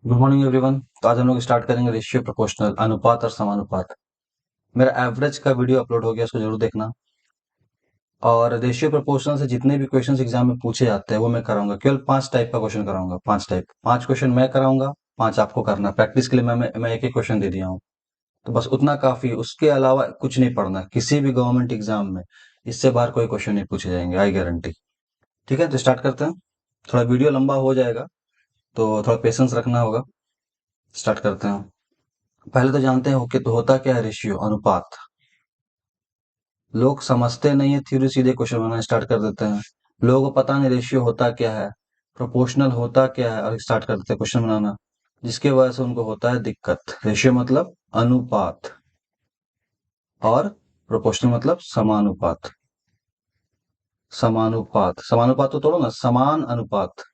Good morning everyone. तो आज हम लोग स्टार्ट करेंगे रेशियो प्रोपोर्शनल, अनुपात और समानुपात। मेरा एवरेज का वीडियो अपलोड हो गया, उसको जरूर देखना। और रेशियो प्रोपोर्शनल से जितने भी क्वेश्चंस एग्जाम में पूछे जाते हैं वो मैं कराऊंगा। केवल 5 टाइप का क्वेश्चन कराऊंगा, 5 टाइप, 5 क्वेश्चन मैं कराऊंगा, 5 आपको करना। प्रैक्टिस के लिए मैं एक एक क्वेश्चन दे दिया हूँ, तो बस उतना काफी है। उसके अलावा कुछ नहीं पढ़ना किसी भी गवर्नमेंट एग्जाम में। इससे बाहर कोई क्वेश्चन नहीं पूछे जाएंगे, आई गारंटी। ठीक है, तो स्टार्ट करते हैं। थोड़ा वीडियो लंबा हो जाएगा तो थोड़ा पेशेंस रखना होगा। स्टार्ट करते हैं। पहले तो जानते हैं कि तो होता क्या है रेशियो, अनुपात। लोग समझते नहीं है थ्योरी, सीधे क्वेश्चन बनाना स्टार्ट कर देते हैं। लोगों को पता नहीं रेशियो होता क्या है, प्रोपोर्शनल होता क्या है, और स्टार्ट कर देते हैं क्वेश्चन बनाना, जिसके वजह से उनको होता है दिक्कत। रेशियो मतलब अनुपात, और प्रोपोर्शनल मतलब समानुपात। समानुपात, समानुपात तो तोड़ो ना, समान अनुपात।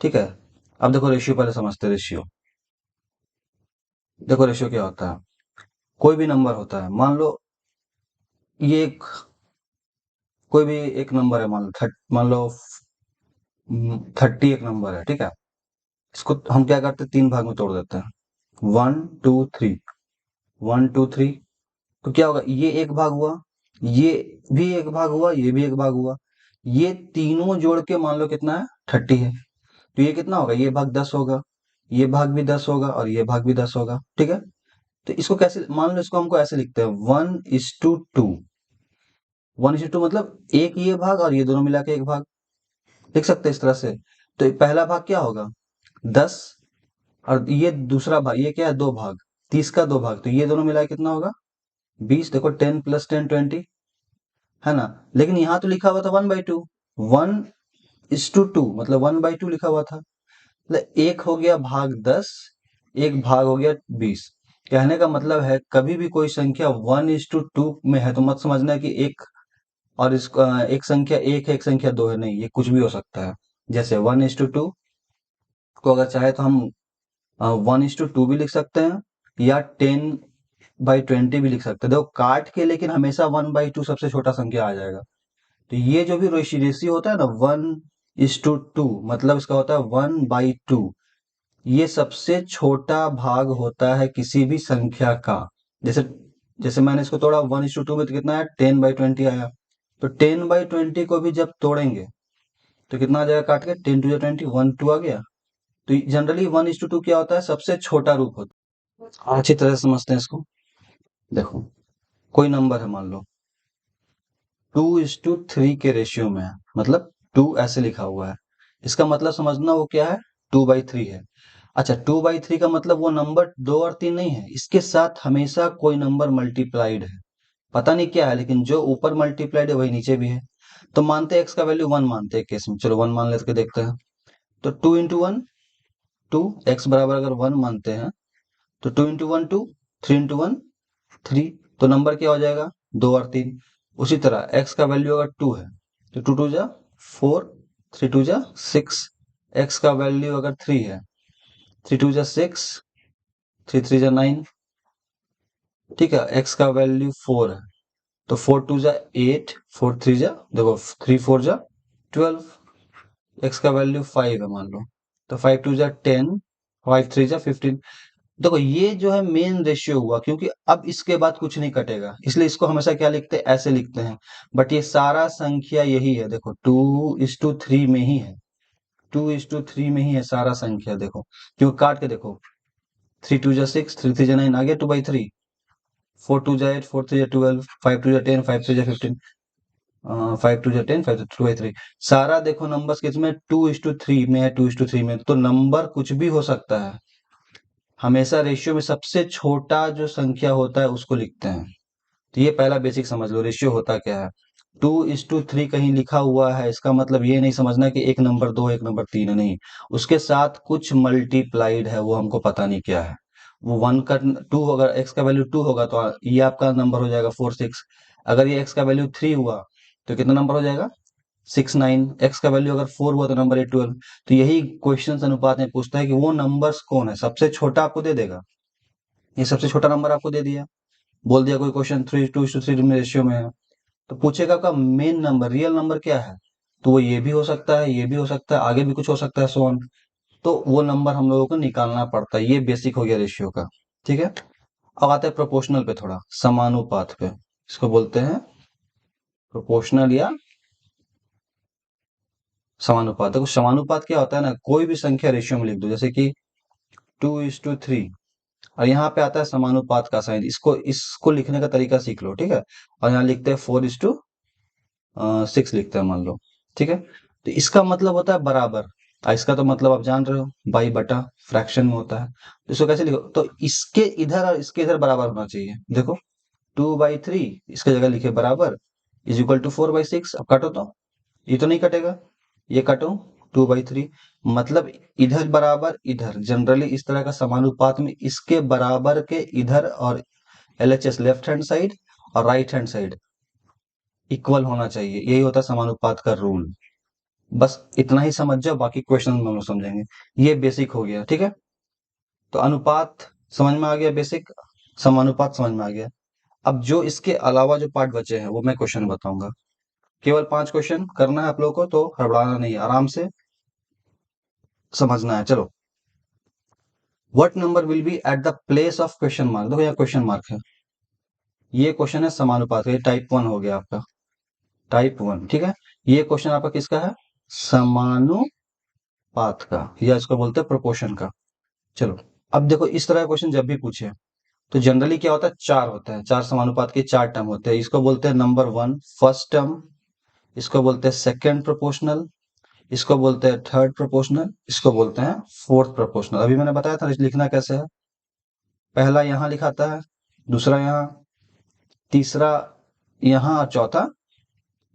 ठीक है। अब देखो रेशियो पहले समझते हैं। रेशियो, देखो रेशियो क्या होता है। कोई भी नंबर होता है, मान लो ये एक, कोई भी एक नंबर है, मान लो 30 एक नंबर है। ठीक है, इसको हम क्या करते हैं, 3 भाग में तोड़ देते हैं। 1 2 3, 1 2 3। तो क्या होगा, ये एक भाग हुआ, ये भी एक भाग हुआ, ये भी एक भाग हुआ। ये तीनों जोड़ के मान लो कितना है, 30 है। तो ये कितना होगा, ये भाग 10 होगा, ये भाग भी 10 होगा, और ये भाग भी 10 होगा। ठीक है। तो इसको कैसे, मान लो इसको हमको ऐसे लिखते हैं, 1:2। 1:2 मतलब एक ये भाग और ये दोनों मिला के एक भाग, लिख सकते हैं इस तरह से। तो ये पहला भाग क्या होगा, 10, और ये दूसरा भाग, ये क्या है, 2 भाग, 30 का 2 भाग, तो ये दोनों मिला के कितना होगा, 20। देखो 10 + 10 20, है ना। लेकिन यहाँ तो लिखा हुआ था 1/2, 1:2, मतलब 1/2 लिखा हुआ था। मतलब एक हो गया भाग 10, एक भाग हो गया 20। कहने का मतलब है, कभी भी कोई संख्या 1:2 में है तो मत समझना कि एक, और इसका एक संख्या एक है, एक संख्या दो है, नहीं, ये कुछ भी हो सकता है। जैसे 1:2 को अगर चाहे तो हम 1:2 भी लिख सकते हैं, या 10/20 भी लिख सकते हैं। देखो काट के, लेकिन हमेशा 1/2 सबसे छोटा संख्या आ जाएगा। तो ये जो भी रेशियो होता है ना, 1:2, मतलब इसका होता है 1/2। ये सबसे छोटा भाग होता है किसी भी संख्या का। जैसे जैसे मैंने इसको तोड़ा 1:2 में, तो कितना आया, 10/20 आया। तो 10/20 को भी जब तोड़ेंगे तो कितना आ जाएगा, काट के 10 × 20, 1 2 आ गया। तो जनरली 1:2 क्या होता है, सबसे छोटा रूप होता है। अच्छी तरह से समझते हैं इसको। देखो कोई नंबर है, मान लो 2:3 के रेशियो में है, मतलब 2 ऐसे लिखा हुआ है। इसका मतलब समझना वो क्या है, 2/3 है। अच्छा, 2/3 का मतलब वो नंबर 2 और 3 नहीं है, इसके साथ हमेशा कोई नंबर मल्टीप्लाइड है। पता नहीं क्या है, लेकिन जो ऊपर मल्टीप्लाइड है वही नीचे भी है। तो मानते हैं एक्स का वैल्यू 1 मानते हैं केस में, चलो 1 मान लेते देखते हैं। तो 2 × 1 2, एक्स बराबर अगर 1 मानते हैं, तो 2 × 1 2, 3 × 1 3। तो नंबर क्या हो जाएगा, 2 और 3। उसी तरह एक्स का वैल्यू अगर 2 है, तो 2 × 2 = 4, 3 × 2 = 6। एक्स का वैल्यू अगर 3 है, 3 × 2 = 6, 3 × 3 = 9। ठीक है, एक्स का वैल्यू 4 है, तो 4 × 2 = 8, 4 × 3 = देखो 3 × 4 = 12। एक्स का वैल्यू 5 है मान लो, तो 5 × 2 = 10, 5 × 3 = 15। देखो ये जो है मेन रेशियो हुआ, क्योंकि अब इसके बाद कुछ नहीं कटेगा, इसलिए इसको हमेशा क्या लिखते हैं, ऐसे लिखते हैं। बट ये सारा संख्या यही है, देखो 2:3 में ही है, 2:3 में ही है सारा संख्या। देखो क्यों, काट के देखो, 3 × 2 = 6, 3 × 3 = 9, आ गया 2/3। 4 × 2 = 8, 4 × 3 = 12, 5 × 2 = 10, 5 × 3 = 15, 5 × 2 = 10, 5 × 2 = 3। सारा देखो नंबर्स किसमें, 2:3 में है, 2:3 में। तो नंबर कुछ भी हो सकता है, हमेशा रेशियो में सबसे छोटा जो संख्या होता है उसको लिखते हैं। तो ये पहला बेसिक समझ लो, रेशियो होता क्या है। 2:3 कहीं लिखा हुआ है, इसका मतलब ये नहीं समझना कि एक नंबर 2 एक नंबर 3 है, नहीं। उसके साथ कुछ मल्टीप्लाइड है, वो हमको पता नहीं क्या है। वो 1 का 2, अगर एक्स का वैल्यू 2 होगा तो ये आपका नंबर हो जाएगा 4 6। अगर ये एक्स का वैल्यू 3 हुआ तो कितना नंबर हो जाएगा, 6 9। एक्स का वैल्यू अगर 4 हुआ तो नंबर है 12। तो यही क्वेश्चन अनुपात में पूछता है कि वो नंबर्स कौन है, सबसे छोटा आपको दे देगा। ये सबसे छोटा नंबर आपको दे दिया, बोल दिया कोई क्वेश्चन 3:2 में रेशियो में है, तो पूछेगा का मेन नंबर, रियल नंबर क्या है। तो वो ये भी हो सकता है, ये भी हो सकता है, आगे भी कुछ हो सकता है, सो ऑन। तो वो नंबर हम लोगों को निकालना पड़ता है। ये बेसिक हो गया रेशियो का। ठीक है, अब आते हैं प्रोपोर्शनल पे, थोड़ा समानुपात पे। इसको बोलते हैं प्रोपोर्शनल या समानुपात। देखो समानुपात क्या होता है ना, कोई भी संख्या रेशियो में लिख दो, जैसे कि 2:3, और यहाँ पे आता है समानुपात का साइन। इसको इसको लिखने का तरीका सीख लो, ठीक है। और यहाँ लिखते हैं 4:6 लिखते हैं, मान लो। ठीक है, तो इसका मतलब होता है बराबर। इसका तो मतलब आप जान रहे हो, बाई बटा, फ्रैक्शन में होता है। तो इसको कैसे लिखो, तो इसके इधर और इसके इधर बराबर होना चाहिए। देखो 2/3 इसके जगह लिखे बराबर, इज इक्वल टू 4/6। अब काटो तो ये तो नहीं कटेगा, ये काटो 2/3, मतलब इधर बराबर इधर। जनरली इस तरह का समानुपात में इसके बराबर के इधर और एलएचएस लेफ्ट हैंड साइड और राइट हैंड साइड इक्वल होना चाहिए। यही होता है समानुपात का रूल। बस इतना ही समझ जाओ, बाकी क्वेश्चन में हम लोग समझेंगे। ये बेसिक हो गया, ठीक है। तो अनुपात समझ में आ गया, बेसिक। समानुपात समझ में आ गया। अब जो इसके अलावा जो पार्ट बचे हैं वो मैं क्वेश्चन बताऊंगा। केवल 5 क्वेश्चन करना है आप लोगों को, तो हड़बड़ाना नहीं है, आराम से समझना है। चलो, what number will be at the place of question mark. देखो यहाँ क्वेश्चन मार्क है, ये क्वेश्चन है समानुपात का, ये टाइप 1 हो गया आपका, टाइप 1। ठीक है, ये क्वेश्चन आपका किसका है, समानुपात का, या इसको बोलते हैं प्रोपोर्शन का। चलो, अब देखो इस तरह का क्वेश्चन जब भी पूछे तो जनरली क्या होता है, 4 होता है, 4 समानुपात के 4 टर्म होते हैं। इसको बोलते हैं नंबर 1 फर्स्ट टर्म, इसको बोलते हैं सेकंड प्रोपोर्शनल, इसको बोलते हैं थर्ड प्रोपोर्शनल, इसको बोलते हैं फोर्थ प्रोपोर्शनल। अभी मैंने बताया था लिखना कैसे है, पहला यहाँ लिखाता है, दूसरा यहाँ, तीसरा यहाँ, और चौथा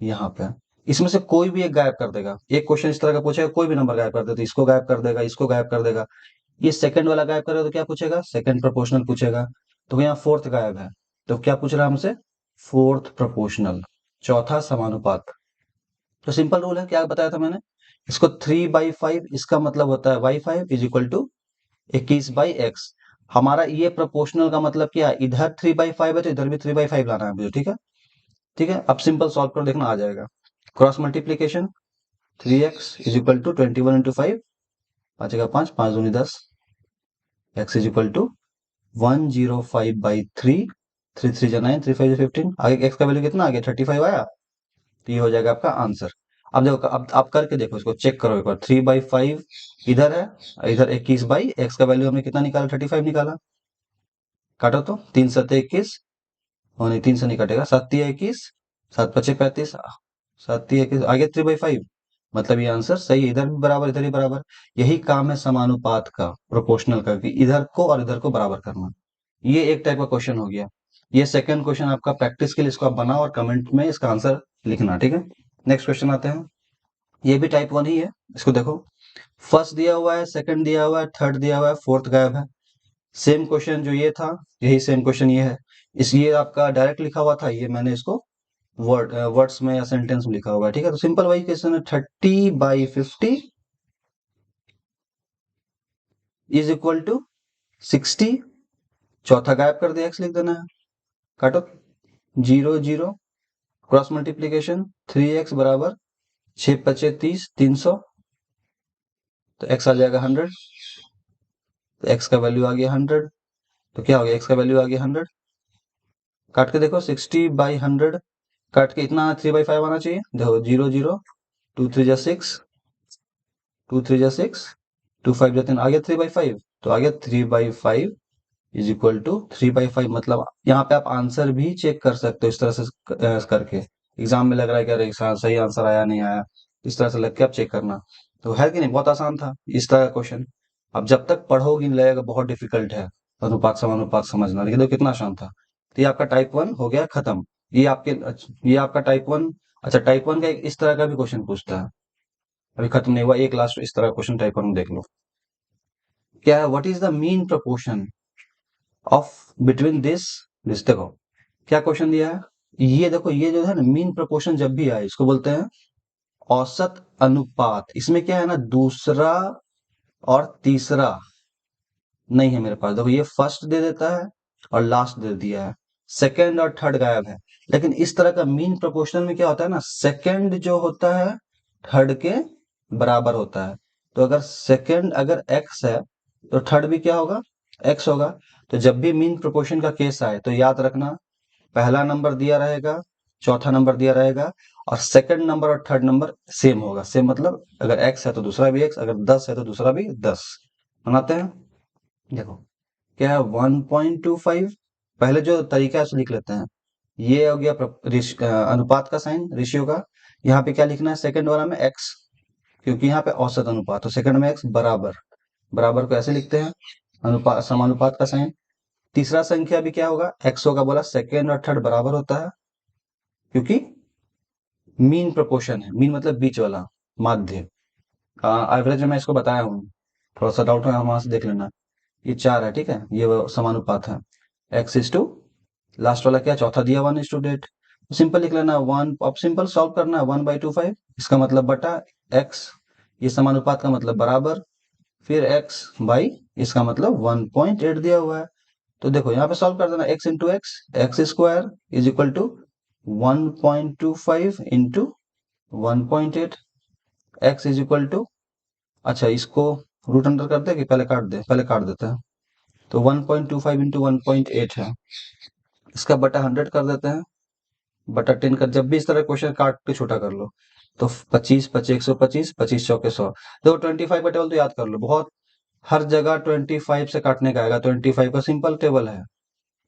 यहाँ पे। इसमें से कोई भी एक गायब कर देगा। एक क्वेश्चन इस तरह का पूछेगा, कोई भी नंबर गायब कर देगा, तो इसको गायब कर देगा, इसको गायब कर देगा। ये सेकंड वाला गायब करेगा तो क्या पूछेगा, सेकंड प्रोपोर्शनल पूछेगा। तो यहाँ फोर्थ गायब है, तो क्या पूछ रहा है हमसे, फोर्थ प्रोपोर्शनल, चौथा समानुपात। तो सिंपल रूल है, क्या बताया था मैंने, इसको 3/5, इसका मतलब होता है y5 is equal to 21/x। हमारा ये प्रोपोर्शनल का मतलब क्या है, इधर 3/5 है तो इधर भी 3/5 लाना है मुझे। ठीक है, ठीक है। अब सिंपल सॉल्व कर देखना, आ जाएगा। Cross multiplication, 3x is equal to 21 into 5, 5 5 दूनी 10, x इज इक्वल टू 105/3, 3 3 जा 9, 3 5 जा 15। आगे x का वैल्यू कितना आ गया, 35 आया। तो ये हो जाएगा आपका आंसर। अब देखो, अब आप करके देखो, इसको चेक करो एक बार। 3/5 इधर है, इधर 21/x का वैल्यू हमने कितना निकाला, 35 निकाला। काटो तो, 3 7 21, और नहीं 3 से नहीं कटेगा, 7 3 21, 7 5 35, 7 3 21, आगे 3/5। मतलब ये आंसर सही है, इधर भी बराबर इधर ही बराबर। यही काम है समानुपात का, प्रोपोर्शनल का, कि इधर को और इधर को बराबर करना। ये एक टाइप का क्वेश्चन हो गया। ये सेकंड क्वेश्चन आपका प्रैक्टिस के लिए, इसको आप बनाओ और कमेंट में इसका आंसर लिखना, ठीक है। नेक्स्ट क्वेश्चन आते हैं, ये भी टाइप 1 ही है। इसको देखो, फर्स्ट दिया हुआ है, सेकंड दिया हुआ है, थर्ड दिया हुआ है, फोर्थ गायब है। सेम क्वेश्चन जो ये था, यही सेम क्वेश्चन ये है। इस ये आपका डायरेक्ट लिखा हुआ था, ये मैंने इसको वर्ड्स में या सेंटेंस में लिखा हुआ है। ठीक है, तो सिंपल वही क्वेश्चन है, 30/50 इज इक्वल टू 60। चौथा गायब कर दिया, एक्स लिख देना है। काटो, 0 0, क्रॉस मल्टीप्लीकेशन, 3x बराबर 6 5 30, 300। तो x आ जाएगा 100, तो x का वैल्यू आ गया 100। तो क्या हो गया, x का वैल्यू आ गया 100। काट के देखो, 60/100 काट के इतना 3/5 आना चाहिए। देखो 0 0, 2 3 जा 6, 2 3 जा 6, 2 5 जा 3, आ गया 3/5। तो आ गया 3/5 इज इक्वल टू 3/5। मतलब यहाँ पे आप आंसर भी चेक कर सकते हो इस तरह से करके। एग्जाम में लग रहा है कि अरे सही आंसर आया नहीं आया, इस तरह से लग के आप चेक करना। तो है कि नहीं, बहुत आसान था इस तरह का क्वेश्चन। अब जब तक पढ़ोगी नहीं लगेगा बहुत डिफिकल्ट है अनुपात समानुपात समझना, लेकिन देखो कितना आसान था। तो ये आपका टाइप 1 हो गया खत्म। ये आपके ये आपका टाइप 1। अच्छा, टाइप 1 का एक इस तरह का भी क्वेश्चन पूछता है, अभी खत्म नहीं हुआ, एक लास्ट इस तरह का क्वेश्चन टाइप 1 में देख लो। क्या है, what is the mean proportion of between this this. देखो क्या क्वेश्चन दिया है, ये देखो, ये जो है ना मीन प्रोपोर्शन जब भी आए इसको बोलते हैं औसत अनुपात। इसमें क्या है ना, दूसरा और तीसरा नहीं है मेरे पास। देखो ये फर्स्ट दे देता है और लास्ट दे दिया है, सेकंड और थर्ड गायब है। लेकिन इस तरह का मीन प्रोपोर्शनल में क्या होता है ना, सेकंड जो होता है थर्ड के बराबर होता है, तो अगर सेकंड अगर x है तो थर्ड भी क्या होगा, x होगा। तो जब भी मीन प्रोपोर्शन का केस आए तो याद रखना, पहला नंबर दिया रहेगा, चौथा नंबर दिया रहेगा, और सेकंड नंबर और थर्ड नंबर सेम होगा। सेम मतलब अगर x है तो दूसरा भी x, अगर 10 है तो दूसरा भी 10। बनाते हैं, देखो क्या है 1.25। पहले जो तरीका है उसे लिख लेते हैं। ये हो गया अनुपात का साइन, रेशियो का। यहाँ पे क्या लिखना है, सेकंड वाला में x, क्योंकि यहाँ पे औसत अनुपात, तो सेकंड में x बराबर, बराबर को ऐसे लिखते हैं, अनुपात समानुपात का साइन। तीसरा संख्या भी क्या होगा, x होगा, बोला सेकंड और थर्ड बराबर होता है, क्योंकि मीन प्रोपोर्शन है। मीन मतलब बीच वाला, माध्य। एवरेज में मैं इसको बताया हूँ, थोड़ा सा डाउट है वहां से देख लेना। ये 4 है, ठीक है, ये वो समानुपात है। x इज टू, लास्ट वाला क्या, चौथा दिया 1:8। सिंपल लिख लेना 1, अब सिंपल सॉल्व करना है। 1/25 इसका मतलब बटा x, ये समानुपात का मतलब बराबर, फिर x बाई, इसका मतलब 1.8 दिया हुआ है। तो देखो यहाँ पे सॉल्व कर देना, x into x, x square is equal to 1.25 into 1.8, x is equal to, अच्छा इसको रूट अंडर कर दे कि पहले काट दे, पहले काट देते हैं। तो 1.25 इंटू 1.8 है, इसका बटा 100 कर देते हैं, बटा 10 कर। जब भी इस तरह क्वेश्चन काट के छोटा कर लो तो 25 25 125, 25 चौके 100। देखो 25 का टेबल तो याद कर लो, बहुत हर जगह 25 से काटने का आएगा। 25 का सिंपल टेबल है,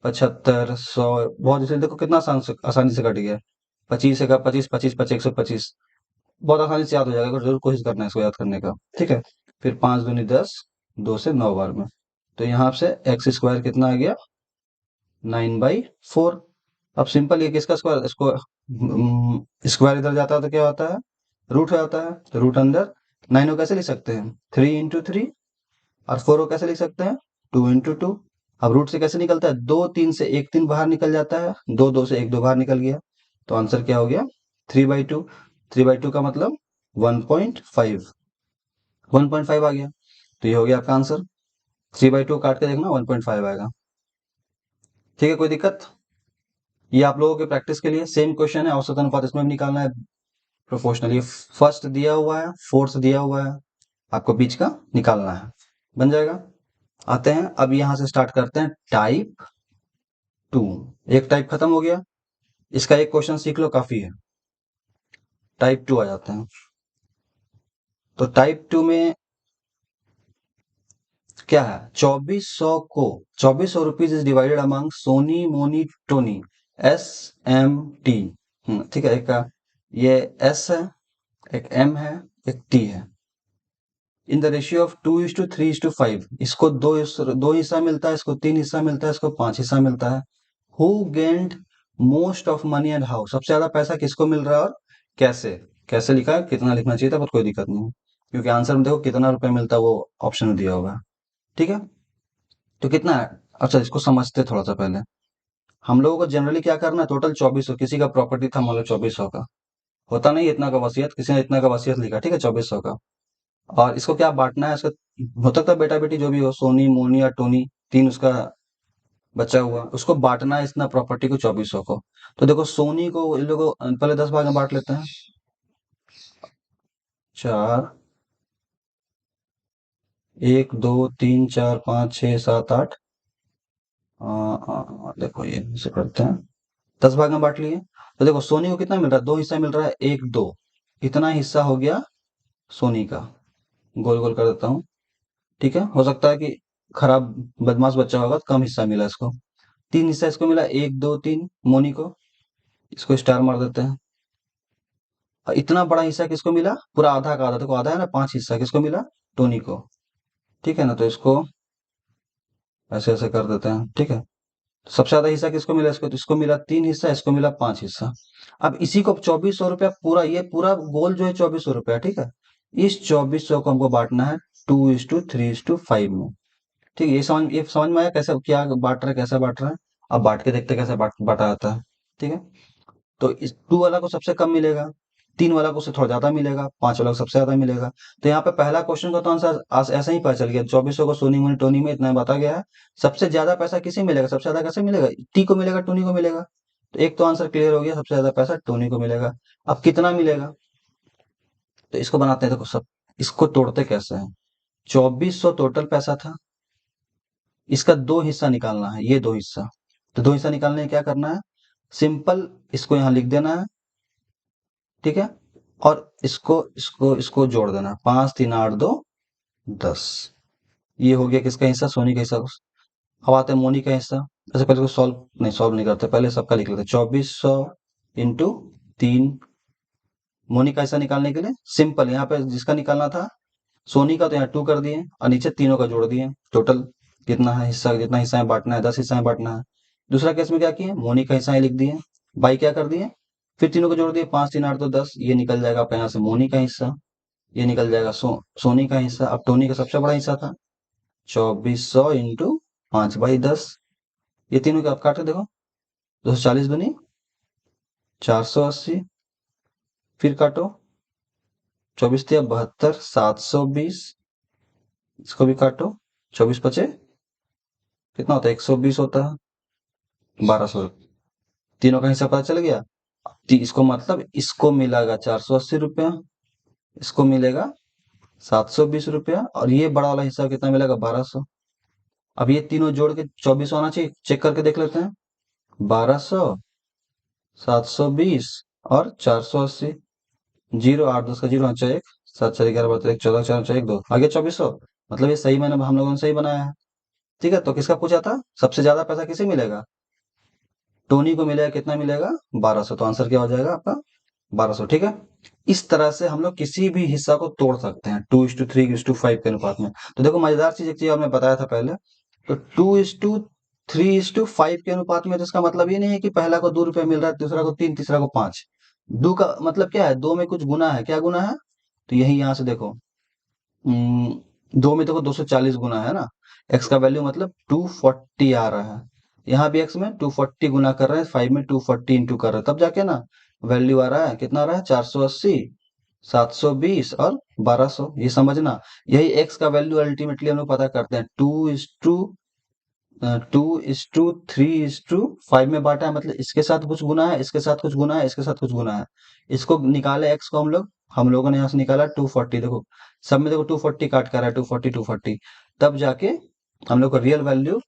75 100, बहुत जैसे देखो कितना आसानी से कट गया। 25 का 25 25 25 125, बहुत आसानी से याद हो जाएगा, अगर जरूर कोशिश करना है इसको याद करने का, ठीक है। फिर 5 दूनी 10, 2 से 9 बार में, तो यहाँ से एक्स स्क्वायर कितना आ गया, 9/4। अब सिंपल, ये किसका स्क्वायर, इसको स्क्वायर इधर जाता है तो क्या होता है, रूट हो जाता है। तो रूट अंदर 9 को कैसे लिख सकते हैं, 3 इंटू 3, और 4 को कैसे लिख सकते हैं, 2 इंटू 2। अब रूट से कैसे निकलता है, 2 3 से 1 3 बाहर निकल जाता है, 2 2 से 1 2 बाहर निकल गया। तो आंसर क्या हो गया, 3/2। 3/2 का मतलब 1.5, 1.5 आ गया। तो ये हो गया आपका आंसर। 3/2 काट के देखना, 1.5 आएगा। ठीक है, कोई दिक्कत। ये आप लोगों के प्रैक्टिस के लिए सेम क्वेश्चन है, औसत अनुपात इसमें भी निकालना है, प्रोपोर्शनल। ये फर्स्ट दिया हुआ है, फोर्थ दिया हुआ है, आपको बीच का निकालना है, बन जाएगा। आते हैं अब यहां से स्टार्ट करते हैं टाइप 2। एक टाइप खत्म हो गया, इसका एक क्वेश्चन सीख लो काफी है। टाइप 2 आ जाते हैं। तो टाइप 2 में क्या है, 2400 को, 2400 rupees is divided among Soni Moni Toni SMT। ठीक है, एक ये S है, एक M है, एक T है, इन द रेशियो ऑफ 2:3:5। इसको दो हिस्सा मिलता है, इसको 3 हिस्सा मिलता है, इसको 5 हिस्सा मिलता है। Who gained most of money and how, सबसे ज्यादा पैसा किसको मिल रहा है और कैसे। कैसे लिखा है, कितना लिखना चाहिए था, पर कोई दिक्कत नहीं है, क्योंकि आंसर में देखो कितना रुपए मिलता है वो ऑप्शन में दिया होगा। ठीक है, तो कितना है, अच्छा इसको समझते थोड़ा सा पहले। हम लोगों को जनरली क्या करना है, टोटल 2400, किसी का प्रॉपर्टी था मान लो 2400 का, होता नहीं इतना का वसीयत, किसी ने इतना का वसीयत लिखा, ठीक है, 2400 का। और इसको क्या बांटना है, इसका हो सकता है बेटा बेटी जो भी हो, सोनी मोनी या टोनी, तीन उसका बचा हुआ, उसको बांटना है इतना प्रॉपर्टी को 2400 को। तो देखो सोनी को इन लोगों पहले 10 भाग में बांट लेते हैं, 4, 1 2 3 4 5 6 7 8, देखो ये से करते हैं, 10 भाग में बांट लिए। तो देखो सोनी को कितना मिल रहा है, 2 हिस्सा मिल रहा है, 1 2, इतना हिस्सा हो गया सोनी का। गोल गोल कर देता हूँ, ठीक है, हो सकता है कि खराब बदमाश बच्चा होगा तो कम हिस्सा मिला इसको। 3 हिस्सा इसको मिला, 1 2 3 मोनी को, इसको स्टार मार देते हैं। और इतना बड़ा हिस्सा किसको मिला, पूरा आधा का आधा, देखो आधा है ना, 5 हिस्सा किसको मिला, टोनी को। ठीक है ना, तो इसको ऐसे ऐसे कर देते हैं, ठीक है। सबसे ज्यादा हिस्सा किसको मिला, इसको, तो इसको मिला 3 हिस्सा, इसको मिला 5 हिस्सा। अब इसी को 2400 रुपया, पूरा ये पूरा गोल जो है 2400 रुपया, ठीक है, इस 2400 को हमको बांटना है 2:3:5 में। ठीक है, ये समझ में आया कैसे, क्या बांट रहा है, कैसे बांट रहा है। अब बांट के देखते हैं कैसे बांटा जाता है। ठीक है, तो इस 2 वाला को सबसे कम मिलेगा, 3 वाला को उससे थोड़ा ज्यादा मिलेगा, 5 वाला को सबसे ज्यादा मिलेगा। तो यहाँ पे पहला क्वेश्चन का तो आंसर ऐसा ही पता चल गया, 2400 को सोनी मोनी टोनी में इतना बता गया है। सबसे ज्यादा पैसा किसे मिलेगा, सबसे ज्यादा कैसे मिलेगा, टी को मिलेगा, टोनी को मिलेगा। तो एक तो आंसर क्लियर हो गया, सबसे ज्यादा पैसा टोनी को मिलेगा। अब कितना मिलेगा, तो इसको बनाते हैं, देखो सब इसको तोड़ते कैसे हैं? 2400 टोटल पैसा था, इसका दो हिस्सा निकालना है, ये दो हिस्सा। तो दो हिस्सा निकालने में क्या करना है? सिंपल इसको यहाँ लिख देना है, ठीक है, और इसको इसको इसको जोड़ देना है। 5 3 8 2 10। ये हो गया किसका हिस्सा? सोनी का हिस्सा। अब आते हैं मोनी का हिस्सा। ऐसे पहले को सॉल्व नहीं करते, पहले सबका लिख लेते हैं। 2400 इंटू 3। मोनी का हिस्सा निकालने के लिए सिंपल यहाँ पे जिसका निकालना था सोनी का, तो यहाँ 2 कर दिए और नीचे तीनों का जोड़ दिए। टोटल कितना है हिस्सा, जितना हिस्सा में बांटना है, 10 हिस्सा में बांटना है। दूसरा केस में क्या किए? मोनी का हिस्सा ही लिख दिए, बाई क्या कर दिए, फिर तीनों को जोड़ दिए। 5 3 8 2 10। ये निकल जाएगा आपका यहाँ से मोनी का हिस्सा, ये निकल जाएगा सोनी का हिस्सा। अब टोनी का सबसे बड़ा हिस्सा था 2400 इंटू 5/10। ये तीनों के आप काटे देखो, 240 दूनी 480, फिर काटो 24 तिया 72, 720, इसको भी काटो, 24 पचे कितना होता है? 120 होता है, 1200। तीनों का हिस्सा पता चल गया। इसको मतलब इसको मिलेगा 480 रुपया, इसको मिलेगा 720 रुपया, और ये बड़ा वाला हिस्सा कितना मिलेगा? 1200। अब ये तीनों जोड़ के 24 होना चाहिए, चेक करके देख लेते हैं। 1200, 720 और 480। 0 8 10 का 0 अच्छा 1, 7 4 11 12 1 14 4 4 1 2 आगे 2400। मतलब ये सही, मैंने हम लोगों ने सही बनाया है। ठीक है, तो किसका पूछा था? सबसे ज्यादा पैसा किसे मिलेगा? टोनी को मिलेगा। कितना मिलेगा? 1200। तो आंसर क्या हो जाएगा आपका? 1200। ठीक है, इस तरह से हम लोग किसी भी हिस्सा को तोड़ सकते हैं 2:3:5 के अनुपात में। तो देखो मजेदार चीज, एक चीज आपने बताया था पहले, तो 2:3:5 के अनुपात में, तो इसका मतलब ये नहीं है कि पहला को 2 रुपए मिल रहा है, दूसरा को 3, तीसरा को 5। दो का मतलब क्या है? दो में कुछ गुना है। क्या गुना है? तो यही यहाँ से देखो, दो में देखो 240 गुना है ना। एक्स का वैल्यू मतलब 240 आ रहा है। यहाँ भी एक्स में 240 गुना कर रहे हैं, 5 में 240 इंटू कर रहे हैं, तब जाके ना वैल्यू आ रहा है। कितना आ रहा है? 480, 720 और 1200। ये समझना, यही एक्स का वैल्यू अल्टीमेटली हम लोग पता करते हैं। 2:3:5 में बांटा है, मतलब इसके साथ कुछ गुना है, इसके साथ कुछ गुना है, इसके साथ कुछ गुना है। इसको निकाले एक्स को हम लोगों ने यहाँ से निकाला 240। देखो सब में देखो 240 काट कर रहा है, 240 240। तब जाके हम लोग को रियल वैल्यू,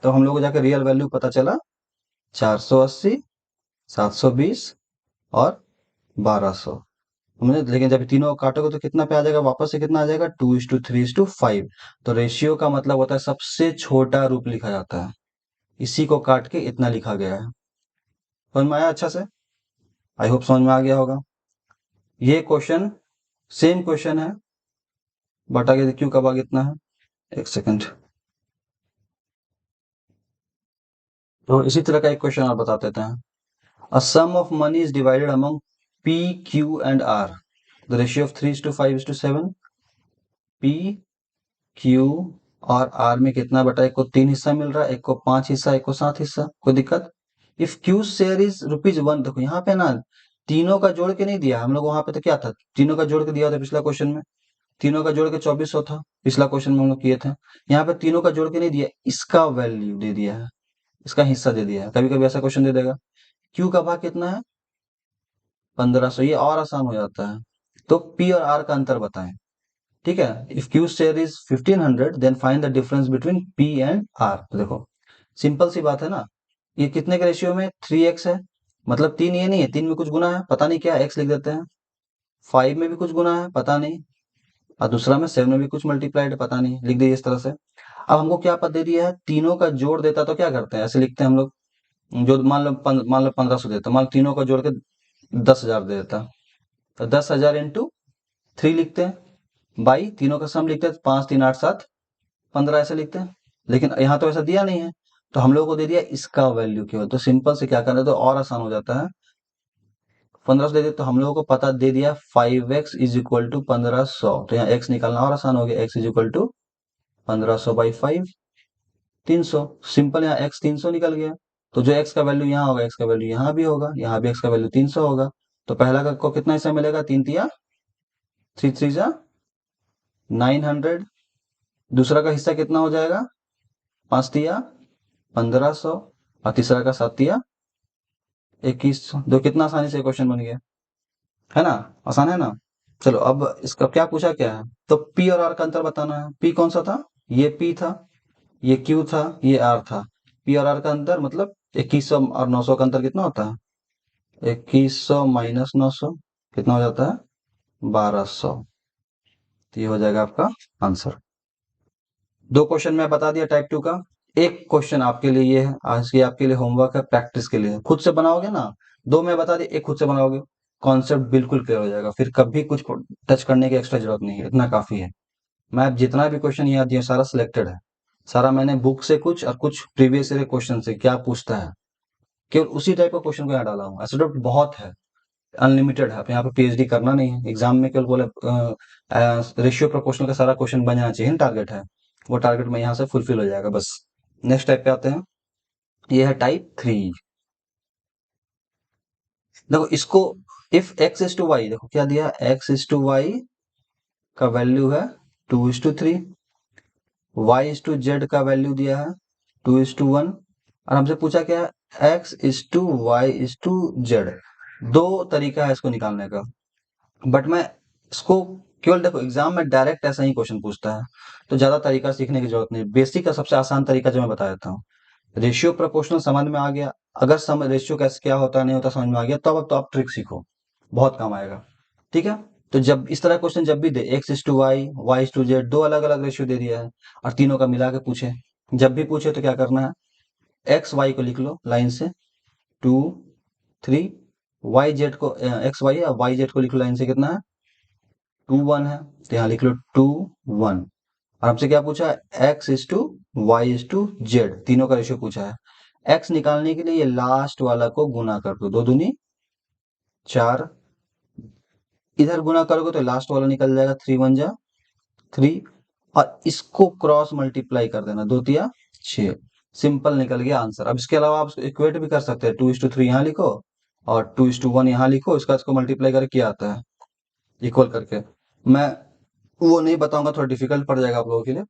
तो हम लोग को जाके रियल वैल्यू पता चला 480, 720 और 1200। समझे? लेकिन जब तीनों काटोगे तो कितना पे आ जाएगा? वापस से कितना आ जाएगा? 2:3:5। तो रेशियो का मतलब होता है सबसे छोटा रूप लिखा जाता है, इसी को काट के इतना लिखा गया है। समझ में आया अच्छा से? आई होप समझ में आ गया होगा। ये क्वेश्चन सेम क्वेश्चन है, बट आगे क्यों कब आगे इतना है, एक सेकंड। तो इसी तरह का एक क्वेश्चन और बता देते हैं। A sum of money is divided among P Q and R, the ratio of 3:5:7। P Q और आर में कितना बटा? एक को 3 हिस्सा मिल रहा है, एक को 5 हिस्सा, एक को 7 हिस्सा। कोई दिक्कत? इफ क्यू शेयर इज ₹1, देखो यहाँ पे ना तीनों का जोड़ के नहीं दिया हम लोग। वहां पे तो क्या था? तीनों का जोड़ के दिया था पिछला क्वेश्चन में, तीनों का जोड़ के 2400 था पिछला क्वेश्चन में हम लोग किए थे। यहाँ पे तीनों का जोड़ के नहीं दिया, इसका वैल्यू दे दिया है, इसका हिस्सा दे दिया है। कभी कभी ऐसा क्वेश्चन दे देगा। क्यू का भाग कितना है? 1500। ये और आसान हो जाता है। तो पी और आर का अंतर बताएं। ठीक है, if Q share is 1500 then find the difference between P and R. देखो सिंपल सी बात है ना, ये कितने के रेशियो में? 3x है, मतलब 3 ये नहीं है, 3 में कुछ गुना है, पता नहीं क्या, x लिख देते हैं। 5 में भी कुछ गुना है, पता नहीं, और दूसरा में 7 में भी कुछ मल्टीप्लाइड है, पता नहीं, लिख दीजिए इस तरह से। अब हमको क्या पता दे दिया है? तीनों का जोड़ देता तो क्या करते हैं? ऐसे लिखते हैं हम लोग, जो मान लो 1500 देता, मान लो तीनों का जोड़ के 10,000 दे देता, तो 10,000 इंटू 3 लिखते हैं, बाई तीनों का सम लिखते हैं, 5 3 8 7 15 ऐसे लिखते हैं। लेकिन यहाँ तो ऐसा दिया नहीं है, तो हम लोग को दे दिया इसका वैल्यू केवल। तो सिंपल से क्या करना है, तो और आसान हो जाता है। 1500 दे दिया तो हम लोगों को पता दे दिया 5x इज इक्वल टू 1500। तो यहाँ x निकालना और आसान हो गया, x is equal to 1500/5, 300। Simple, यहाँ x 300 निकल गया। तो जो x का वैल्यू यहाँ होगा, x का वैल्यू यहाँ भी होगा, यहाँ भी x का वैल्यू 300 होगा। तो पहला का को कितना हिस्सा मिलेगा? 3 तिया 3 3 जा 900। दूसरा का हिस्सा कितना हो जाएगा? 5 तिया 1500, और तीसरा का 7 तिया 2100। जो कितना आसानी से क्वेश्चन बन गया है ना? आसान है ना? चलो अब इसका क्या पूछा क्या है, तो पी और आर का अंतर बताना है। पी कौन सा था, ये पी था, ये क्यू था, ये आर था। पी और आर का अंतर मतलब 2100 और 900 का अंतर कितना होता है, 2100 माइनस 900 कितना हो जाता है, 1200। तो ये हो जाएगा आपका आंसर। दो क्वेश्चन मैं बता दिया टाइप 2 का। एक क्वेश्चन आपके लिए ये है, आज की आपके लिए होमवर्क है, प्रैक्टिस के लिए खुद से बनाओगे ना। दो मैं बता दिया, एक खुद से बनाओगे, कॉन्सेप्ट बिल्कुल क्लियर हो जाएगा, फिर कभी कुछ टच करने की एक्स्ट्रा जरूरत नहीं है, इतना काफी है। मैं जितना भी क्वेश्चन याद दिया सारा सिलेक्टेड है, सारा मैंने बुक से कुछ और कुछ प्रीवियस ईयर क्वेश्चन से क्या पूछता है, केवल उसी टाइप का क्वेश्चन को यहाँ डाला हूँ। ऐसे तो बहुत है, अनलिमिटेड है। आप यहाँ पे पीएचडी करना नहीं है, एग्जाम में केवल बोले रेशियो प्रोपोर्शनल का सारा क्वेश्चन बन जाना चाहिए, टारगेट है, वो टारगेट में यहाँ से फुलफिल हो जाएगा बस। नेक्स्ट टाइप पे आते हैं, ये है टाइप 3। देखो इसको, if x is to y, देखो क्या दिया, एक्स इज टू वाई का वैल्यू है 2:3, वाई इज टू जेड का वैल्यू दिया है 2:1, और हमसे पूछा क्या है, x is to y is to Z. दो तरीका है इसको निकालने का, बट मैं इसको केवल देखो एग्जाम में डायरेक्ट ऐसा ही क्वेश्चन पूछता है, तो ज्यादा तरीका सीखने की जरूरत नहीं। बेसिक का सबसे आसान तरीका जो मैं बता देता हूँ, रेशियो प्रोपोर्शनल समझ में आ गया, अगर सम रेशियो कैसे क्या होता है नहीं होता समझ में आ गया, तो अब तो आप ट्रिक सीखो, बहुत काम आएगा। ठीक है, तो जब इस तरह क्वेश्चन जब भी दे, X is to Y, Y is to Z, दो अलग अलग रेशियो दे दिया है और तीनों का मिला के पूछे, जब भी पूछे तो क्या करना है, एक्स वाई को लिख लो लाइन से 2 3, वाई जेड को एक्स वाई या वाई जेड को लिख लो लाइन से, कितना है 2 1 है, तो यहाँ लिख लो 2 1। और हमसे क्या पूछा है, x is to y is to z, तीनों का रेशियो पूछा है। एक्स निकालने के लिए ये लास्ट वाला को गुना कर दो, 2 दूनी 4, इधर गुना करोगे तो लास्ट वाला निकल जाएगा, 3 1 जा 3, और इसको क्रॉस मल्टीप्लाई कर देना, 2 3 6, सिंपल निकल गया आंसर। अब इसके अलावा आप इक्वेट भी कर सकते हैं, 2:3 यहाँ लिखो और 2:1 यहाँ लिखो, इसको मल्टीप्लाई करके क्या आता है, इक्वल करके। मैं वो नहीं बताऊंगा, थोड़ा डिफिकल्ट पड़ जाएगा आप लोगों के लिए,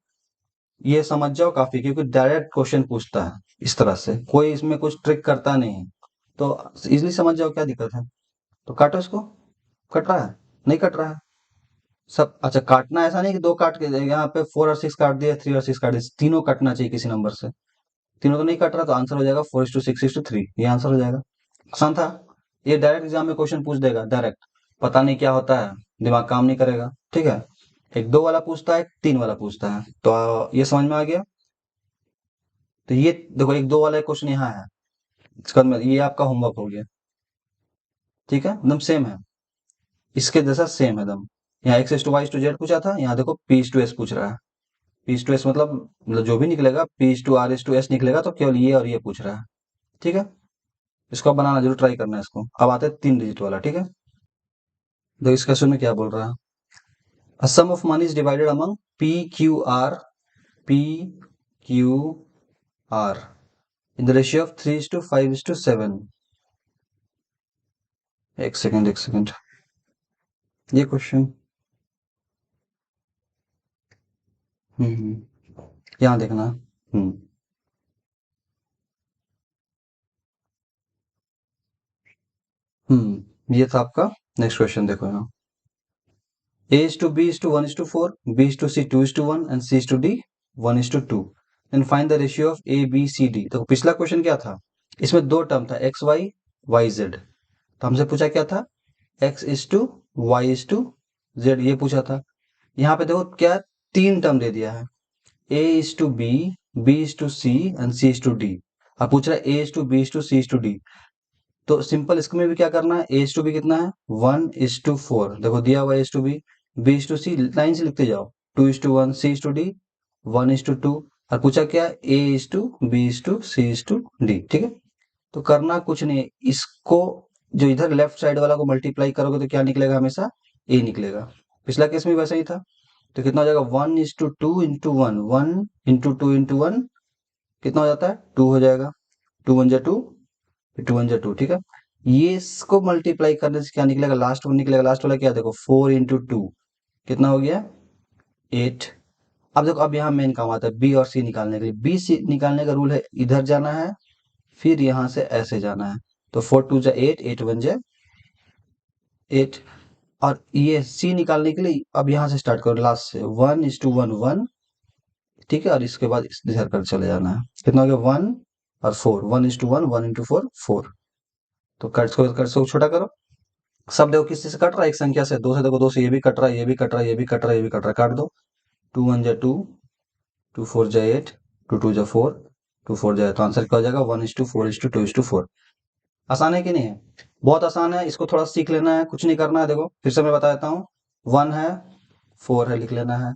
ये समझ जाओ काफी, क्योंकि डायरेक्ट क्वेश्चन पूछता है इस तरह से, कोई इसमें कुछ ट्रिक करता नहीं है, तो इजिली समझ जाओ क्या दिक्कत है। तो काटो इसको, कट रहा है, नहीं कट रहा है सब, अच्छा काटना ऐसा नहीं कि दो काट के, यहाँ पे 4 और 6 काट दिया, 3 और 6 काट दिया, तीनों कटना चाहिए किसी नंबर से, तीनों तो नहीं कट रहा, तो आंसर हो जाएगा 4:6:3, ये आंसर हो जाएगा। आसान था, ये डायरेक्ट एग्जाम में क्वेश्चन पूछ देगा डायरेक्ट, पता नहीं क्या होता है, दिमाग काम नहीं करेगा। ठीक है, एक 2 वाला पूछता है, 3 वाला पूछता है, तो ये समझ में आ गया। तो ये देखो एक 2 वाला क्वेश्चन यहाँ है, इसका मतलब ये आपका होमवर्क हो गया। ठीक है, एकदम सेम है, इसके जैसा सेम है एकदम। यहाँ x is to y to z पूछा था, यहाँ देखो पी टू एस पूछ रहा है। पी टू एस मतलब जो भी निकलेगा, P to R is to S निकलेगा, तो केवल ये और ये पूछ रहा है। ठीक है, इसको आप बनाना जरूर ट्राई करना है इसको। अब आते हैं 3 डिजिट वाला। ठीक है, देखो इस क्वेश्चन में क्या बोल रहा है, a sum of money is divided among P Q R, P Q R in the ratio of 3:5:7। एक सेकेंड एक सेकेंड, ये क्वेश्चन यहाँ देखना। ये था आपका नेक्स्ट क्वेश्चन, देखो यहाँ, A is to B is to 1:4, B is to C 2:1 and C is to D 1:2, then find the ratio of A B C D। तो पिछला क्वेश्चन क्या था, इसमें दो टर्म था, एक्स वाई वाई जेड, तो हमसे पूछा क्या था, x is to y is to z, ये पूछा था। यहाँ पे देखो क्या, तीन टर्म दे दिया है, A is to B is to C and C is to D. अब पूछ रहा है A is to B is to C is to D, तो सिंपल इसमें भी क्या करना है, ए इज टू बी कितना है 1:4, देखो दिया हुआ is to B is to C line से लिखते जाओ, 2:1, सी इज टू डी 1:2, और पूछा क्या, A is to B is to C is to D. ठीक है, तो करना कुछ नहीं है, इसको जो इधर लेफ्ट साइड वाला को मल्टीप्लाई करोगे तो क्या निकलेगा, हमेशा ए निकलेगा। पिछला केस में वैसा ही था, तो कितना हो जाएगा 1:2 × 1, 1 × 2 × 1 कितना हो जाता है 2 हो जाएगा, 2 1 जा 2, 2 1 जा 2। ठीक है, ये इसको मल्टीप्लाई करने से क्या निकलेगा, लास्ट वन निकलेगा, लास्ट वाला क्या देखो 4 × 2 कितना हो गया 8। अब देखो अब यहाँ मेन काम आता है बी और सी निकालने के लिए, बी सी निकालने का रूल है, इधर जाना है फिर यहाँ से ऐसे जाना है, तो 4 2 जा 8, 8 1 जा 8, और ये सी निकालने के लिए अब यहाँ से स्टार्ट करो, लास्ट से 1:1 1, ठीक है, और इसके बाद इधर कर चले जाना है। कितना हो गया 1 और 4, 1:1 1 × 4 4। तो कट को छोटा करो। सब देखो किस से कट रहा है, एक संख्या से, दो से देखो, दो से ये भी कट रहा है, ये भी कट रहा है, ये भी कट रहा है, ये भी कट रहा है, काट दो। 2 1 × 2, 2 4 × 8, 2 2 × 4, 2 4 तो आंसर क्या हो जाएगा 1:4:2:4। आसान है कि नहीं है? बहुत आसान है, इसको थोड़ा सीख लेना है, कुछ नहीं करना है। देखो फिर से मैं बता देता हूँ, 1 है, 4 है, लिख लेना है,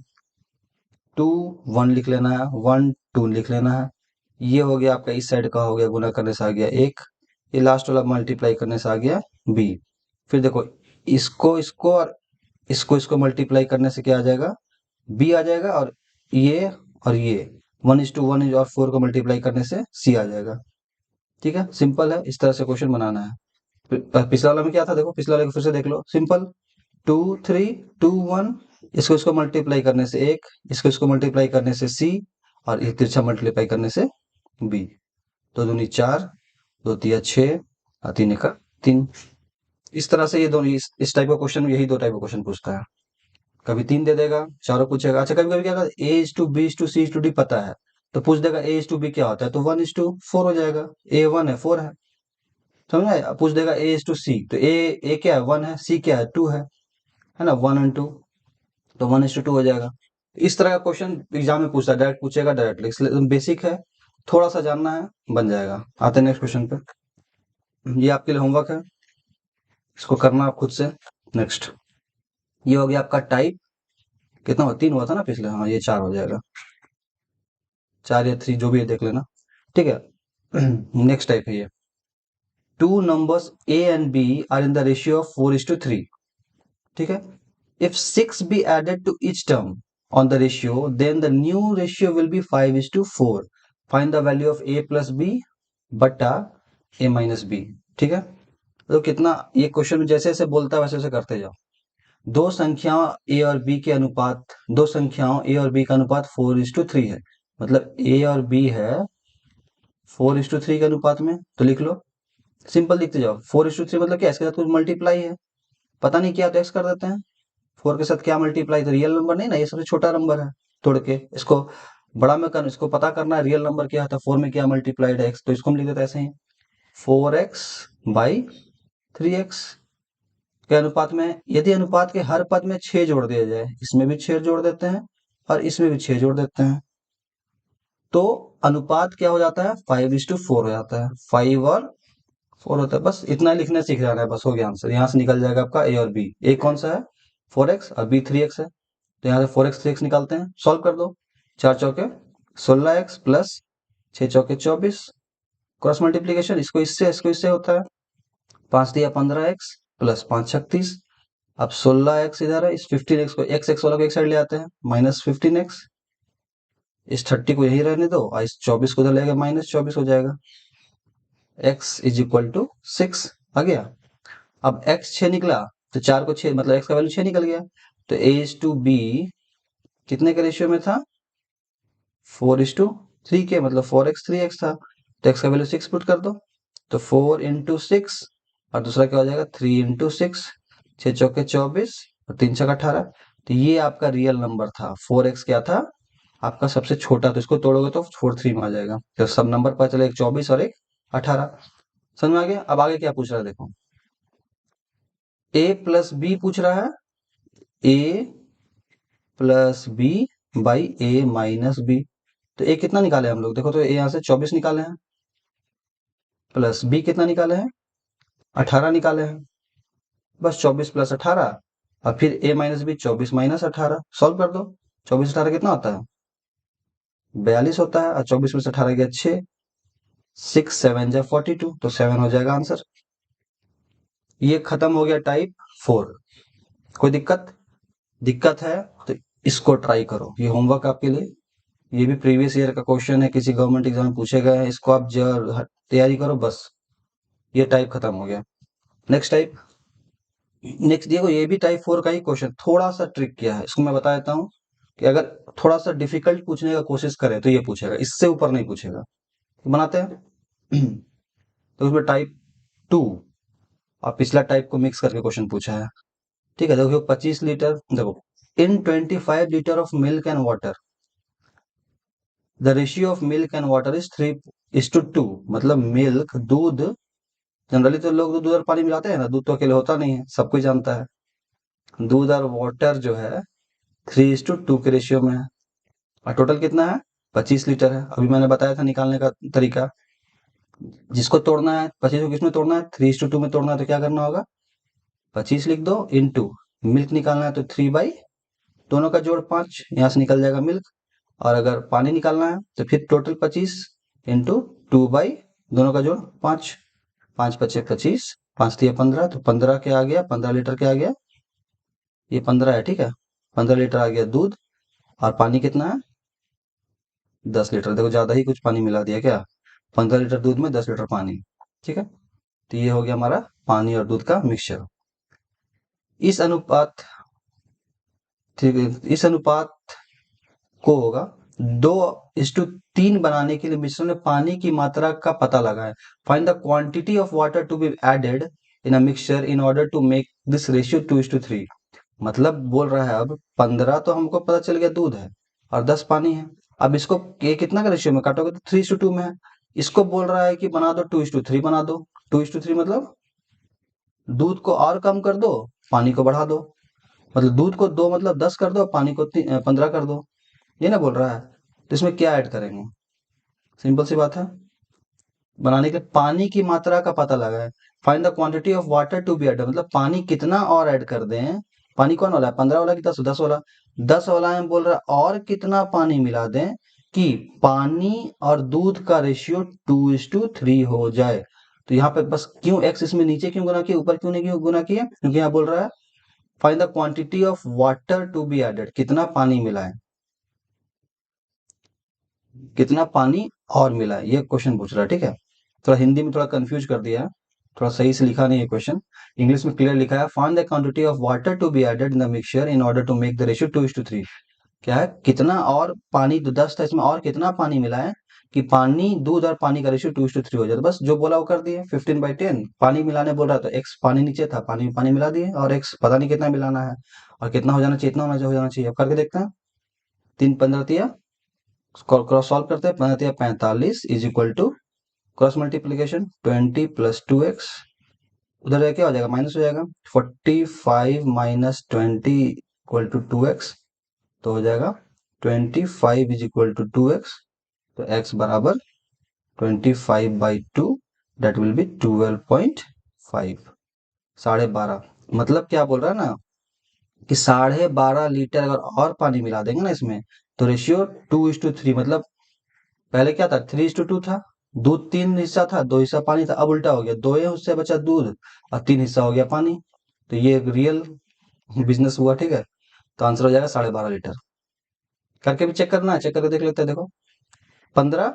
2 1 लिख लेना है, 1 2 लिख लेना है। ये हो गया आपका इस साइड का, हो गया गुना करने से आ गया 1, ये लास्ट वाला मल्टीप्लाई करने से आ गया b। फिर देखो इसको इसको और इसको मल्टीप्लाई करने से क्या आ जाएगा, b आ जाएगा, और ये 1:1 और 4 को मल्टीप्लाई करने से c आ जाएगा। ठीक है, सिंपल है, इस तरह से क्वेश्चन बनाना है। पिछला वाला में क्या था, देखो पिछला वाले को फिर से देख लो, सिंपल 2 3 2 1, इसको इसको मल्टीप्लाई करने से 1, इसको इसको मल्टीप्लाई करने से c, और ये तिरछा मल्टीप्लाई करने से b। 2 दूनी 4, 2 तिया 6, और 3 एका 3। इस तरह से ये दोनों इस टाइप का क्वेश्चन, यही दो टाइप का क्वेश्चन पूछता है। कभी 3 दे देगा, चारों पूछेगा। अच्छा कभी कभी क्या होगा, a:b:c:d पता है तो पूछ देगा a:b क्या होता है, तो 1:4 हो जाएगा, a 1 है 4 है, समझ में आया? पूछ देगा a:c तो a क्या है 1 है, c क्या है 2 है ना, 1 और 2, तो 1:2 हो जाएगा। इस तरह का क्वेश्चन एग्जाम में पूछता है, डायरेक्ट पूछेगा डायरेक्टली, इसलिए एकदम बेसिक है, थोड़ा सा जानना है, बन जाएगा। आते हैं नेक्स्ट क्वेश्चन पे। ये आपके लिए होमवर्क है, इसको करना आप खुद से। नेक्स्ट, ये हो गया आपका टाइप, कितना हुआ, 3 हुआ था ना पिछले, हाँ ये 4 हो जाएगा, 4 या 3 जो भी है देख लेना, ठीक है। नेक्स्ट टाइप है ये, 2 numbers a and b are in the ratio of 4:3, ठीक है। If 6 be added to each term on the ratio, then the new ratio will be 5:4. Find the value of a plus b बटा a minus b, ठीक है। तो कितना, ये question जैसे जैसे बोलता है वैसे वैसे करते जाओ। दो संख्याओं a और b के अनुपात, दो संख्याओं a और b का अनुपात 4:3 है, मतलब a और b है 4:3 के अनुपात में, तो लिख लो, सिंपल लिखते जाओ। 4:3 मतलब क्या, इसके साथ कुछ मल्टीप्लाई है, पता नहीं क्या, तो एक्स कर देते हैं। 4 के साथ क्या मल्टीप्लाई, तो रियल नंबर नहीं ना, ये सबसे छोटा नंबर है, तोड़ के इसको बड़ा में कर, इसको पता करना है रियल नंबर क्या था, 4 में क्या मल्टीप्लाइड है एक्स, तो इसको हम लिख देते हैं ऐसे ही, 4x/3x के अनुपात में। यदि अनुपात के हर पद में 6 जोड़ दिया जाए, इसमें भी 6 जोड़ देते हैं और इसमें भी 6 जोड़ देते हैं, तो अनुपात क्या हो जाता है 5:4 हो जाता है, 5 और 4 होता है। बस इतना लिखना सीख जाना है, बस हो गया आंसर। यहाँ से निकल जाएगा आपका ए और बी। ए कौन सा है 4x और बी 3x है, तो यहाँ से 4x 3x निकालते हैं, सॉल्व कर दो। 4 चौके 16x प्लस 6 चौके 24, क्रॉस मल्टीप्लीकेशन, इसको इससे होता है, 5 दिया 15x प्लस 5 36। अब 16x इधर है, इस 15x को x वाला को एक साइड ले आते हैं, -15x, इस 30 को यही रहने दो, और इस 24 को उधर ले गए, -24 हो जाएगा। x = 6 आ गया। अब x 6 निकला, तो 4 को 6 मतलब x का वैल्यू 6 निकल गया, तो a:b कितने के रेशियो में था 4:3 के, मतलब 4x 3x था, तो x का वैल्यू 6 पुट कर दो, तो 4 × 6, और दूसरा क्या हो जाएगा 3 × 6, 6 चौके 24 और 3 छक 18। तो ये आपका रियल नंबर था, 4x क्या था आपका सबसे छोटा, तो इसको तोड़ोगे तो 43 में आ जाएगा। तो सब नंबर पता चले, एक 24 और एक 18। समझ में आ गया। अब आगे क्या पूछ रहा है देखो, a + b पूछ रहा है, a + b/a - b, तो a कितना निकाले हम लोग, देखो तो a यहाँ से 24 निकाले हैं, प्लस b कितना निकाले हैं 18 निकाले हैं, बस 24 + 18, और फिर a - b 24 - 18, सॉल्व कर दो। 24 18 कितना होता है 42 होता है, और 24 में से 18 गया 6, 6 7 जा 42, तो 7 हो जाएगा आंसर। ये खत्म हो गया टाइप 4। कोई दिक्कत, दिक्कत है तो इसको ट्राई करो, ये होमवर्क आपके लिए, ये भी प्रीवियस ईयर का क्वेश्चन है, किसी गवर्नमेंट एग्जाम में पूछे गए हैं, इसको आप तैयारी करो बस। ये टाइप खत्म हो गया। नेक्स्ट टाइप, नेक्स्ट देखो, ये भी टाइप 4 का ही क्वेश्चन, थोड़ा सा ट्रिक किया है, इसको मैं बता देता हूँ कि अगर थोड़ा सा डिफिकल्ट पूछने का कोशिश करे तो ये पूछेगा, इससे ऊपर नहीं पूछेगा, तो बनाते हैं। तो उसमें टाइप 2 और पिछला टाइप को मिक्स करके क्वेश्चन पूछा है, ठीक है, देखो 25 लीटर, देखो इन 25 litre of milk and water the ratio of milk and water is 3:2। मतलब मिल्क, दूध, जनरली तो लोग दूध और पानी मिलाते हैं ना, दूध तो अकेले होता नहीं है, सब कोई जानता है। दूध और वाटर जो है 3:2 के रेशियो में है, और टोटल कितना है, 25 लीटर है। अभी मैंने बताया था निकालने का तरीका, जिसको तोड़ना है 25 को किस में तोड़ना है, 3:2 में तोड़ना है, तो क्या करना होगा, 25 लिख दो, इंटू मिल्क निकालना है तो 3/, दोनों का जोड़ 5, यहाँ से निकल जाएगा मिल्क। और अगर पानी निकालना है तो फिर टोटल 25 इंटू 2/, दोनों का जोड़ 5, 5×5 = 25, 5×3 = 15, तो 15 के आ गया, 15 लीटर के आ गया, ये 15 है, ठीक है। 15 लीटर आ गया दूध, और पानी कितना है, 10 लीटर। देखो ज्यादा ही कुछ पानी मिला दिया क्या, 15 लीटर दूध में 10 लीटर पानी, ठीक है। तो ये हो गया हमारा पानी और दूध का मिक्सचर। इस अनुपात, ठीक है, इस अनुपात को होगा 2:3 बनाने के लिए मिश्रण में पानी की मात्रा का पता लगाएं। Find the quantity of water to be added in a mixture in order to make this ratio 2:3। मतलब बोल रहा है, अब 15 तो हमको पता चल गया दूध है, और 10 पानी है। अब इसको ये कितना का रेशियो में काटोगे तो 3:2 में है। इसको बोल रहा है कि बना दो 2:3, बना दो 2:3, मतलब दूध को और कम कर दो, पानी को बढ़ा दो। मतलब दूध को 2 मतलब 10 कर दो, पानी को 15 कर दो, ये ना बोल रहा है। तो इसमें क्या ऐड करेंगे, सिंपल सी बात है। बनाने के लिए पानी की मात्रा का पता लगाएं। Find the quantity of water to be add, मतलब पानी कितना और ऐड कर दें। पानी कौन वाला है, 15 वाला कि 10 वाला, 10 वाला है, बोल रहा है और कितना पानी मिला दें कि पानी और दूध का रेशियो 2:3 हो जाए। तो यहाँ पे बस क्यों एक्स इसमें नीचे क्यों गुना किया, ऊपर क्यों नहीं क्यों गुना किया, क्योंकि यहाँ बोल रहा है find the quantity of water to be added, कितना पानी मिला है, कितना पानी और मिला है, ये क्वेश्चन पूछ रहा है, ठीक है। थोड़ा हिंदी में थोड़ा कंफ्यूज कर दिया है, थोड़ा सही से लिखा नहीं है क्वेश्चन। इंग्लिश में क्लियर लिखा है, find the quantity of water to be added in the mixture in order to make the ratio 2:3। क्या है, कितना और पानी, 10 था इसमें, और कितना पानी मिला है कि पानी, दूध और पानी का रेशियो 2:3 हो जाए। तो बस जो बोला वो कर दिए, 15/10 पानी मिलाने बोल रहा था, एक्स पानी नीचे था, पानी में पानी मिला दिए, और एक्स पता नहीं कितना मिलाना है, और कितना हो जाना चाहिए, इतना हो जाना चाहिए। अब करके देखते हैं, 3×15 क्रॉस सॉल्व करते हैं, 15×45 is equal to, cross multiplication 20 + 2x, उधर क्या हो जाएगा, माइनस हो जाएगा, 45 - 20 = 2x, तो हो जाएगा 25 इज इक्वल टू 2x। तो x बराबर 25/2, दैट विल बी 12.5, 12.5। मतलब क्या बोल रहा है ना, कि 12.5 लीटर अगर और पानी मिला देंगे ना इसमें, तो रेशियो 2:3, मतलब पहले क्या था, 3:2 था, दूध 3 हिस्सा था, 2 हिस्सा पानी था, अब उल्टा हो गया, 2 हिस्से बचा दूध और 3 हिस्सा हो गया पानी। तो ये एक रियल बिजनेस हुआ, ठीक है। तो आंसर हो जाएगा 12.5 लीटर। करके भी चेक करना है, चेक करके देख लेते हैं, देखो 15,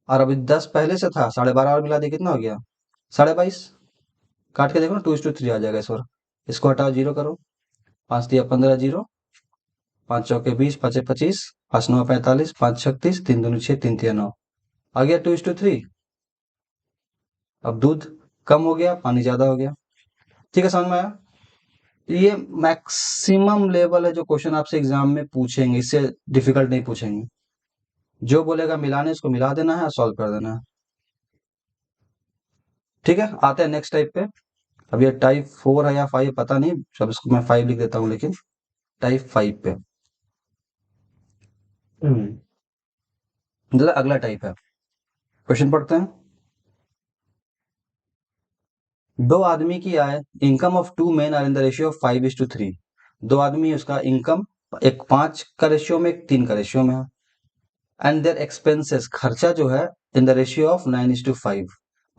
और अभी 10 पहले से था, 12.5 और मिला दिया, कितना हो गया, 22.5। काट के देखो ना, 2:3 आ जाएगा इस बार। इसको हटाओ, जीरो करो, 5×3 = 15, जीरो, 5×4 = 20, 5×6 = 25, 5×9 = 45, 5×6 = 30, 3×2 = 6, 3×3 = 9, आ गया 2:3। अब दूध कम हो गया, पानी ज्यादा हो गया, ठीक है, समझ में आया। ये मैक्सिमम लेवल है जो क्वेश्चन आपसे एग्जाम में पूछेंगे, इससे डिफिकल्ट नहीं पूछेंगे। जो बोलेगा मिलाने, उसको मिला देना है और सॉल्व कर देना है, ठीक है। आते हैं नेक्स्ट टाइप पे। अब ये टाइप 4 है या 5 पता नहीं, सब इसको मैं 5 लिख देता हूँ, लेकिन टाइप 5 पे मतलब अगला टाइप है। क्वेश्चन पढ़ते हैं। दो आदमी की आय, income of two man are in the ratio of 5:3। दो आदमी, उसका इनकम एक 5 का रेशियो में, एक 3 का रेशियो में है। एंड देयर एक्सपेंसेस, खर्चा जो है, इन द रेशियो ऑफ 9:5।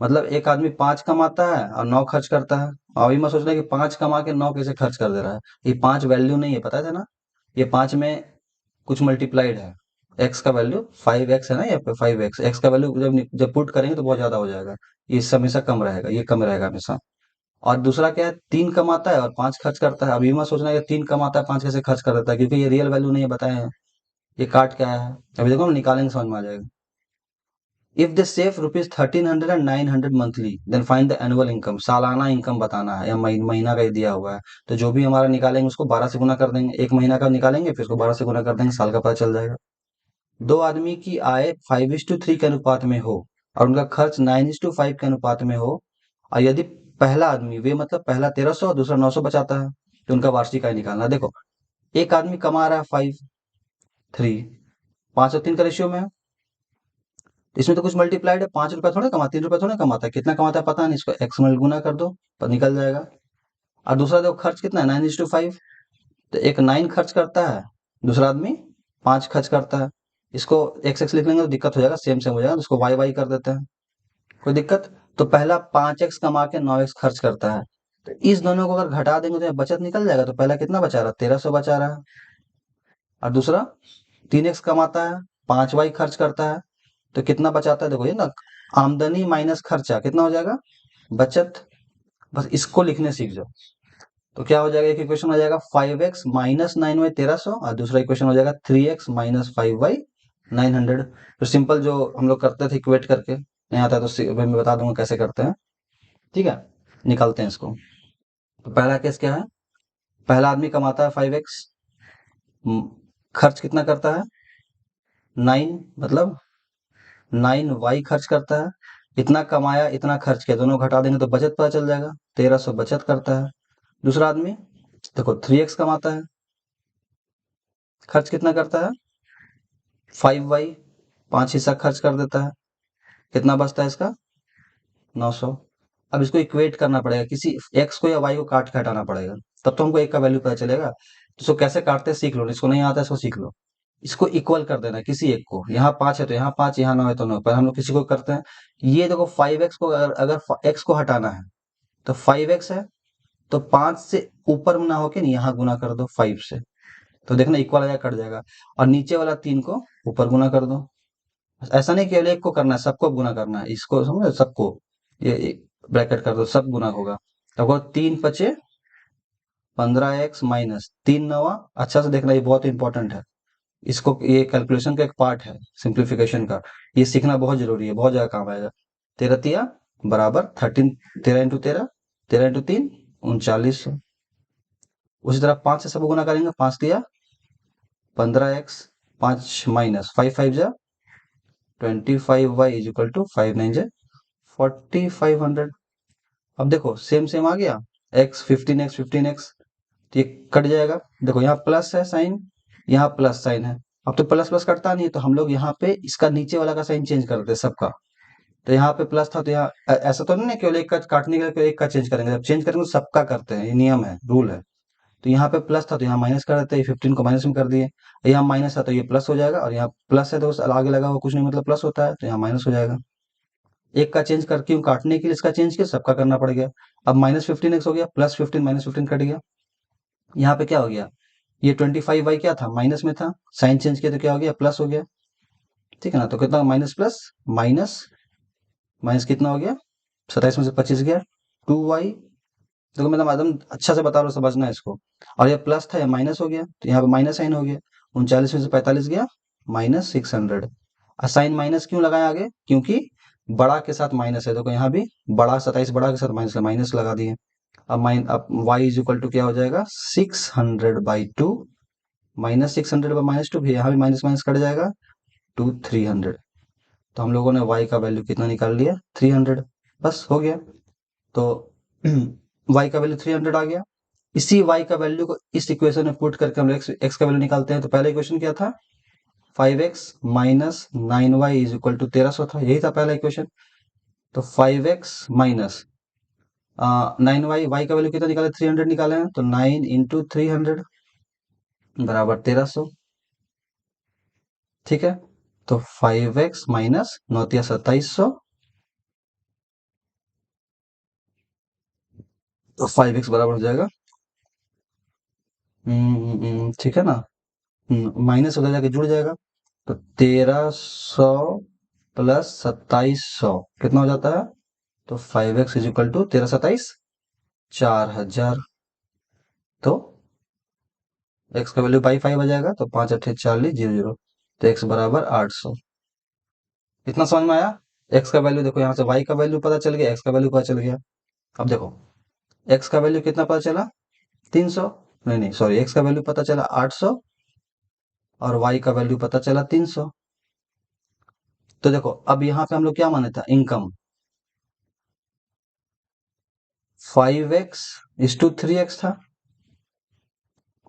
मतलब एक आदमी 5 कमाता है और 9 खर्च करता है। अभी मैं सोच रहा कि 5 कमा के 9 कैसे खर्च कर दे रहा है। ये 5 वैल्यू नहीं है, पता है ना, ये 5 में कुछ मल्टीप्लाइड है। एक्स का वैल्यू 5x है ना, यहाँ पे 5x, एक्स का वैल्यू जब जब पुट करेंगे तो बहुत ज्यादा हो जाएगा, ये हमेशा कम रहेगा, ये कम रहेगा हमेशा। और दूसरा क्या है, 3 कमाता है और 5 खर्च करता है। अभी मैं सोचना है कि 3 कमाता है, 5 कैसे खर्च कर देता है, क्योंकि ये रियल वैल्यू नहीं बताए हैं, ये काट क्या है। अभी देखो हम निकालेंगे, समझ में आ जाएगा। If they save rupees 1300 and 900 monthly then find the annual income, सालाना इनकम बताना है या महीना का ही दिया हुआ है। तो जो भी हमारा निकालेंगे उसको 12 से गुना कर देंगे, एक महीना का निकालेंगे फिर उसको 12 से गुना कर देंगे, साल का पता चल जाएगा। दो आदमी की आय 5:3 के अनुपात में हो और उनका खर्च 9:5 के अनुपात में हो, और यदि पहला आदमी, वे मतलब पहला 1300 और दूसरा 900 बचाता है, तो उनका वार्षिक आय निकालना है। देखो एक आदमी कमा रहा है 5:3, 5 और 3 का रेशियो में है, इसमें तो कुछ मल्टीप्लाइड है, 5 रुपया थोड़ा कमा, 3 रुपया थोड़ा कमाता है, कितना कमाता है पता नहीं, इसको एक्स में गुना कर दो पर निकल जाएगा। और दूसरा देखो खर्च कितना है, 9:5, तो एक 9 खर्च करता है, दूसरा आदमी 5 खर्च करता है। इसको एक्स एक्स लिख लेंगे तो दिक्कत हो जाएगा, सेम सेम हो जाएगा, तो इसको वाई वाई कर देते हैं, कोई दिक्कत। तो पहला 5x कमा के 9x खर्च करता है, तो इस दोनों को अगर घटा देंगे तो ये बचत निकल जाएगा। तो पहला कितना बचा रहा है, 1300 बचा रहा है, और दूसरा 3x कमाता है, 5y खर्च करता है, तो कितना बचाता है, देखो ये ना, आमदनी माइनस खर्चा कितना हो जाएगा, बचत। बस इसको लिखने सीख जाओ, तो क्या हो जाएगा, एक इक्वेशन हो जाएगा 5x माइनस 9y 1300, और दूसरा इक्वेशन हो जाएगा 3x माइनस 5y 900। तो सिंपल जो हम लोग करते थे इक्वेट करके, नहीं आता तो मैं बता दूंगा कैसे करते हैं, ठीक है। निकालते हैं इसको। तो पहला केस क्या है, पहला आदमी कमाता है 5x, खर्च कितना करता है 9, मतलब 9y खर्च करता है, इतना कमाया इतना खर्च किया, दोनों घटा देंगे तो बचत पता चल जाएगा, 1300 बचत करता है। दूसरा आदमी देखो 3x कमाता है, खर्च कितना करता है 5y, 5 हिस्सा खर्च कर देता है, कितना बचता है इसका 900। अब इसको इक्वेट करना पड़ेगा, किसी x को या y को काट के हटाना पड़ेगा, तब तो हमको एक का वैल्यू पता चलेगा। तो इसको कैसे काटते हैं सीख लो, इसको नहीं आता है इसको सीख लो। इसको इक्वल कर देना किसी एक को, यहाँ 5 है तो यहाँ 5, यहाँ 9 है तो 9, पर हम लोग किसी को करते हैं। ये देखो 5x को अगर x को हटाना है तो 5x है, तो 5 से ऊपर ना होके नहीं, यहाँ गुना कर दो 5 से, तो देखना इक्वल आ जाएगा, कट जाएगा। और नीचे वाला 3 को ऊपर गुना कर दो। ऐसा नहीं केवल एक को करना है, सबको गुना करना है, इसको समझो सबको, ये ब्रैकेट कर दो, सब गुना होगा। तो अगर 3 × 5 = 15x माइनस 3×9, अच्छा से देखना, ये बहुत इंपॉर्टेंट है, इसको, ये कैलकुलेशन का एक पार्ट है सिंप्लीफिकेशन का, ये सीखना बहुत जरूरी है, बहुत ज्यादा काम आएगा। 13 बराबर 13, 13 × 13, 13 × 3 3900। उसी तरह 5 से सब गुना करेंगे, 5×3 = 15x, 5 माइनस 5 5 जा 25y इज इक्वल टू 5 9 जा 4500। अब देखो सेम सेम आ गया, x 15x 15x, तो ये कट जाएगा। देखो यहाँ प्लस है साइन, यहाँ प्लस साइन है, अब तो प्लस प्लस कटता नहीं है, तो हम लोग यहाँ पे इसका नीचे वाला का साइन चेंज कर देते हैं सबका। तो यहाँ पे प्लस था तो यहाँ ऐसा तो नहीं है केवल एक का काटने के लिए केवल एक का चेंज करेंगे, जब चेंज करेंगे तो सबका करते हैं, ये नियम है, रूल है। तो यहाँ पे प्लस था तो यहाँ माइनस कर देते हैं, 15 को माइनस में कर दिए, यहाँ माइनस था तो ये प्लस हो जाएगा, और यहाँ प्लस है तो आगे लगा हुआ कुछ नहीं, मतलब प्लस होता है, तो यहाँ माइनस हो जाएगा। एक का चेंज कर क्यों, काटने के लिए इसका चेंज किया, सबका करना पड़ गया। अब -15x हो गया, +15 -15 कट गया, यहाँ पे क्या हो गया, ये 25y क्या था, माइनस में था, साइन चेंज किया तो क्या हो गया, प्लस हो गया, ठीक है ना। तो कितना, माइनस प्लस माइनस माइनस कितना हो गया, 27 में से 25 गया, 2y। देखो मैं एकदम अच्छा से बता रहा हूँ, समझना है इसको। और ये प्लस था, ये माइनस हो गया, तो यहाँ पे माइनस साइन हो गया, 39 में से 45 गया, -600। साइन माइनस क्यों लगाया आगे, क्योंकि बड़ा के साथ माइनस है, देखो यहाँ भी बड़ा 27 बड़ा के साथ माइनस, माइनस लगा दिए। अब y इज इक्वल टू क्या हो जाएगा, 600/2, -600/-2, यहाँ भी माइनस माइनस कट जाएगा, 300। तो हम लोगों ने y का वैल्यू कितना निकाल लिया, 300, बस हो गया। तो y का वैल्यू 300 आ गया। इसी y का वैल्यू को इस इक्वेशन में पुट करके हम x का वैल्यू निकालते हैं। तो पहला इक्वेशन क्या था, 5x minus 9y is equal to 1300 था, यही था पहला इक्वेशन। तो 5x माइनस 9y, y का वैल्यू कितना निकाले, 300 निकाले हैं, तो 9 × 300 बराबर 1300, ठीक है। तो 5x माइनस 9×3 = 2700, तो 5x बराबर हो जाएगा, ठीक है ना, माइनस हो जाएगा, जुड़ जाएगा, तो 1300 प्लस 2700 कितना हो जाता है, तो 5x इज इक्वल टू 13 × 27 4000। तो x का वैल्यू बाई 5 आ जाएगा, तो 5 × 8 = 40, 0 0, तो x बराबर 800। इतना समझ में आया। एक्स का वैल्यू देखो, यहाँ से वाई का वैल्यू पता चल गया, एक्स का वैल्यू पता चल गया। अब देखो एक्स का वैल्यू कितना पता चला, 300, नहीं नहीं सॉरी, एक्स का वैल्यू पता चला 800 और वाई का वैल्यू पता चला 300। तो देखो अब यहाँ पे हम लोग क्या माने था, इनकम 5x/3x था,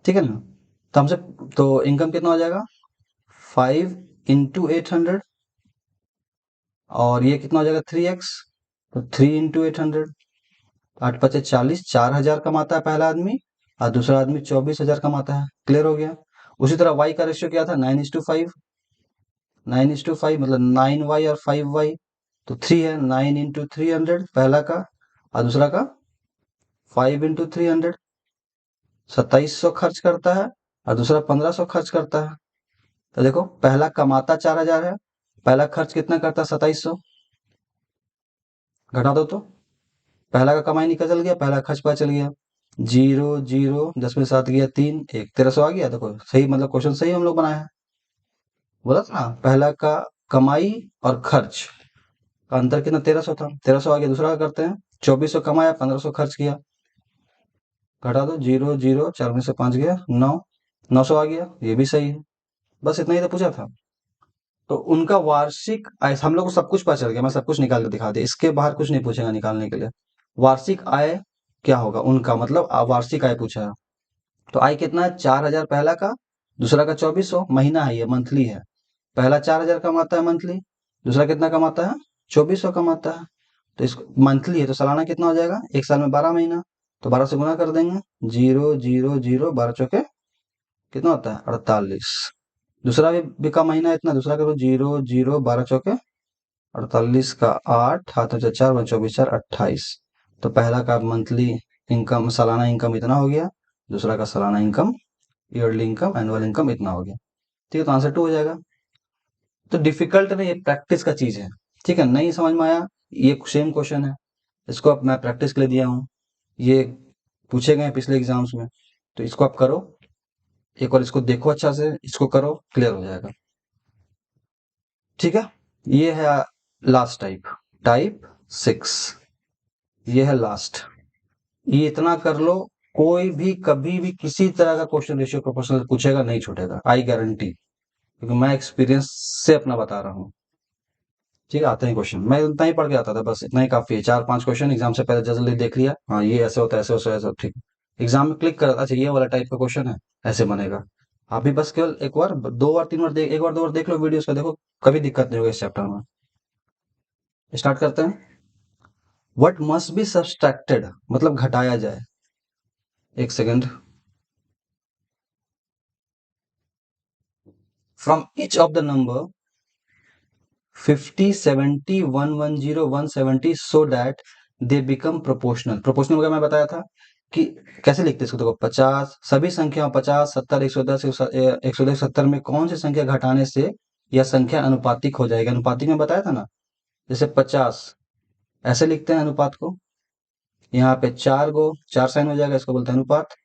ठीक है ना। तो हमसे, तो इनकम कितना हो जाएगा, 5 × 800, और ये कितना हो जाएगा 3x, तो 3 × 800, 8×5 = 40, 4,000 कमाता है पहला आदमी और दूसरा आदमी 24,000 कमाता है। क्लियर हो गया। उसी तरह वाई का रेशियो क्या था, 9:5, 9:5 मतलब 9y और 5y, तो 3 है, 9 × 300 पहला का, और दूसरा का 5 × 300, 2700 खर्च करता है और दूसरा 1500 खर्च करता है। तो देखो पहला कमाता 4,000 है, पहला खर्च कितना करता है 2700, घटा दो तो पहला का कमाई निकल चल गया, पहला खर्च पता चल गया। 0 0 10 में 7 गया 3 1, 1300 आ गया। देखो सही, मतलब क्वेश्चन सही हम लोग बनाया है। बोला था ना, पहला का कमाई और खर्च का अंतर कितना, 1300 था, 1300 आ गया। दूसरा का करते हैं, 2400 कमाया 1500 खर्च किया, घटा दो 0 0, 4 में से 5 गया 9, 900 आ गया, ये भी सही है। बस इतना ही तो पूछा था। तो उनका वार्षिक आय, हम लोग को सब कुछ पता चल गया, मैं सब कुछ निकाल के दिखा दिया, इसके बाहर कुछ नहीं पूछेगा निकालने के लिए। वार्षिक आय क्या होगा उनका, मतलब वार्षिक आय पूछा है। तो आय कितना है, 4,000 पहला का, दूसरा का 2400, महीना है ये, मंथली है। पहला 4,000 कमाता है मंथली, दूसरा कितना कमाता है, 2400 कमाता है। तो इसको मंथली है तो सालाना कितना हो जाएगा, एक साल में 12 महीना, तो 12 से गुना कर देंगे। 0 0 0, 12×4 कितना होता है, 48। दूसरा भी का महीना इतना, दूसरा करो 0 0, 12×4 48 का 8, हाथ में 4 24 4 28। तो पहला का मंथली इनकम, सालाना इनकम इतना हो गया, दूसरा का सालाना income, yearly income, annual income इतना हो गया। ठीक है, तो आंसर 2 हो जाएगा। तो डिफिकल्ट नहीं, ये प्रैक्टिस का चीज है। ठीक है, नहीं समझ में आया, ये सेम क्वेश्चन है, इसको अब मैं प्रैक्टिस के लिए दिया हूँ, ये पूछे गए हैं पिछले एग्जाम्स में। तो इसको आप करो एक बार, इसको देखो अच्छा से, इसको करो, क्लियर हो जाएगा। ठीक है, ये है लास्ट टाइप, टाइप 6, ये है लास्ट। ये इतना कर लो, कोई भी कभी भी किसी तरह का क्वेश्चन रेशियो प्रोपोर्शनल पूछेगा नहीं छूटेगा, आई गारंटी, क्योंकि मैं एक्सपीरियंस से अपना बता रहा हूँ। ठीक है, आते हैं क्वेश्चन, मैं इतना ही पढ़ के आता था, बस इतना ही काफी है। 4-5 क्वेश्चन एग्जाम से पहले जल्दी देख लिया, हाँ ये ऐसे होता है, ऐसे होता है, ऐसे, ठीक। एग्जाम में क्लिक कर, अच्छा ये वाला टाइप का क्वेश्चन है, ऐसे बनेगा। आप भी बस केवल एक बार, 2 बार 3 बार देख, एक बार 2 बार देख लो वीडियोस का, देखो कभी दिक्कत नहीं होगी इस चैप्टर में। स्टार्ट करते हैं। व्हाट मस्ट बी सब्सट्रैक्टेड, मतलब घटाया जाए। एक second. From each of the number 50 70 110 170 so that they become proportional. Proportional का मैं बताया था कि कैसे लिखते हैं इसको, देखो 50 सभी संख्या 50 70 110 110 70 में कौन सी संख्या घटाने से यह संख्या अनुपातिक हो जाएगी। अनुपातिक में बताया था ना, जैसे 50 ऐसे लिखते हैं अनुपात को, यहाँ पे 4 गो 4 साइन हो जाएगा, इसको बोलते हैं अनुपात।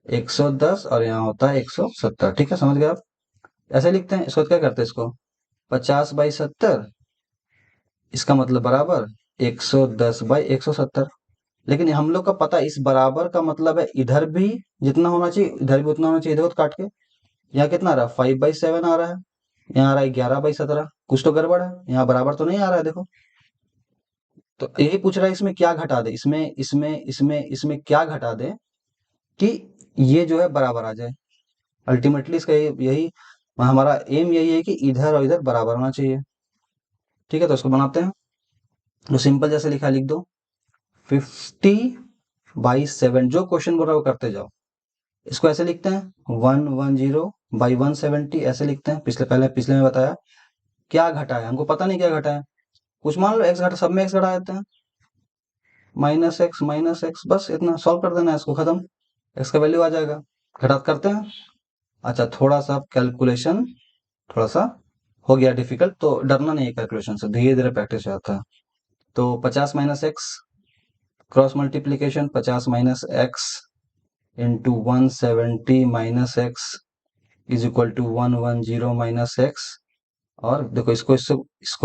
110 और यहाँ होता है 170, ठीक है, समझ गए आप। ऐसे लिखते हैं इसको, क्या करते हैं इसको, 50/70, इसका मतलब बराबर 110/170। लेकिन हम लोग का पता है, इस बराबर का मतलब है इधर भी जितना होना चाहिए इधर भी उतना होना चाहिए। देखो तो काट के, यहाँ कितना आ रहा है, 5/7 आ रहा है, यहाँ आ रहा है 11/17, कुछ तो गड़बड़ है, यहाँ बराबर तो नहीं आ रहा है देखो। तो यही पूछ रहा है, इसमें क्या घटा दे, इसमें इसमें इसमें इसमें क्या घटा दे कि ये जो है बराबर आ जाए। अल्टीमेटली इसका यही हमारा एम यही है कि इधर और इधर बराबर होना चाहिए। ठीक है, तो इसको बनाते हैं। तो सिंपल जैसे लिखा लिख दो, 50/7, जो क्वेश्चन बोल रहा है वो करते जाओ। इसको ऐसे लिखते हैं 110/170 ऐसे लिखते हैं। पिछले में बताया क्या घटा है, हमको पता नहीं क्या घटा है। कुछ मान लो एक्स घटा, सब में एक्स घटा देते हैं, -x, बस इतना सॉल्व कर देना है इसको, खत्म, एक्स का वैल्यू आ जाएगा। घटा करते हैं। अच्छा थोड़ा सा कैलकुलेशन, थोड़ा सा हो गया डिफिकल्ट, तो डरना नहीं है कैलकुलेशन से, धीरे धीरे प्रैक्टिस हो जाता है। तो 50 - x, cross multiplication, 50 - x into 170 - x is equal to 110 - x। और देखो इसको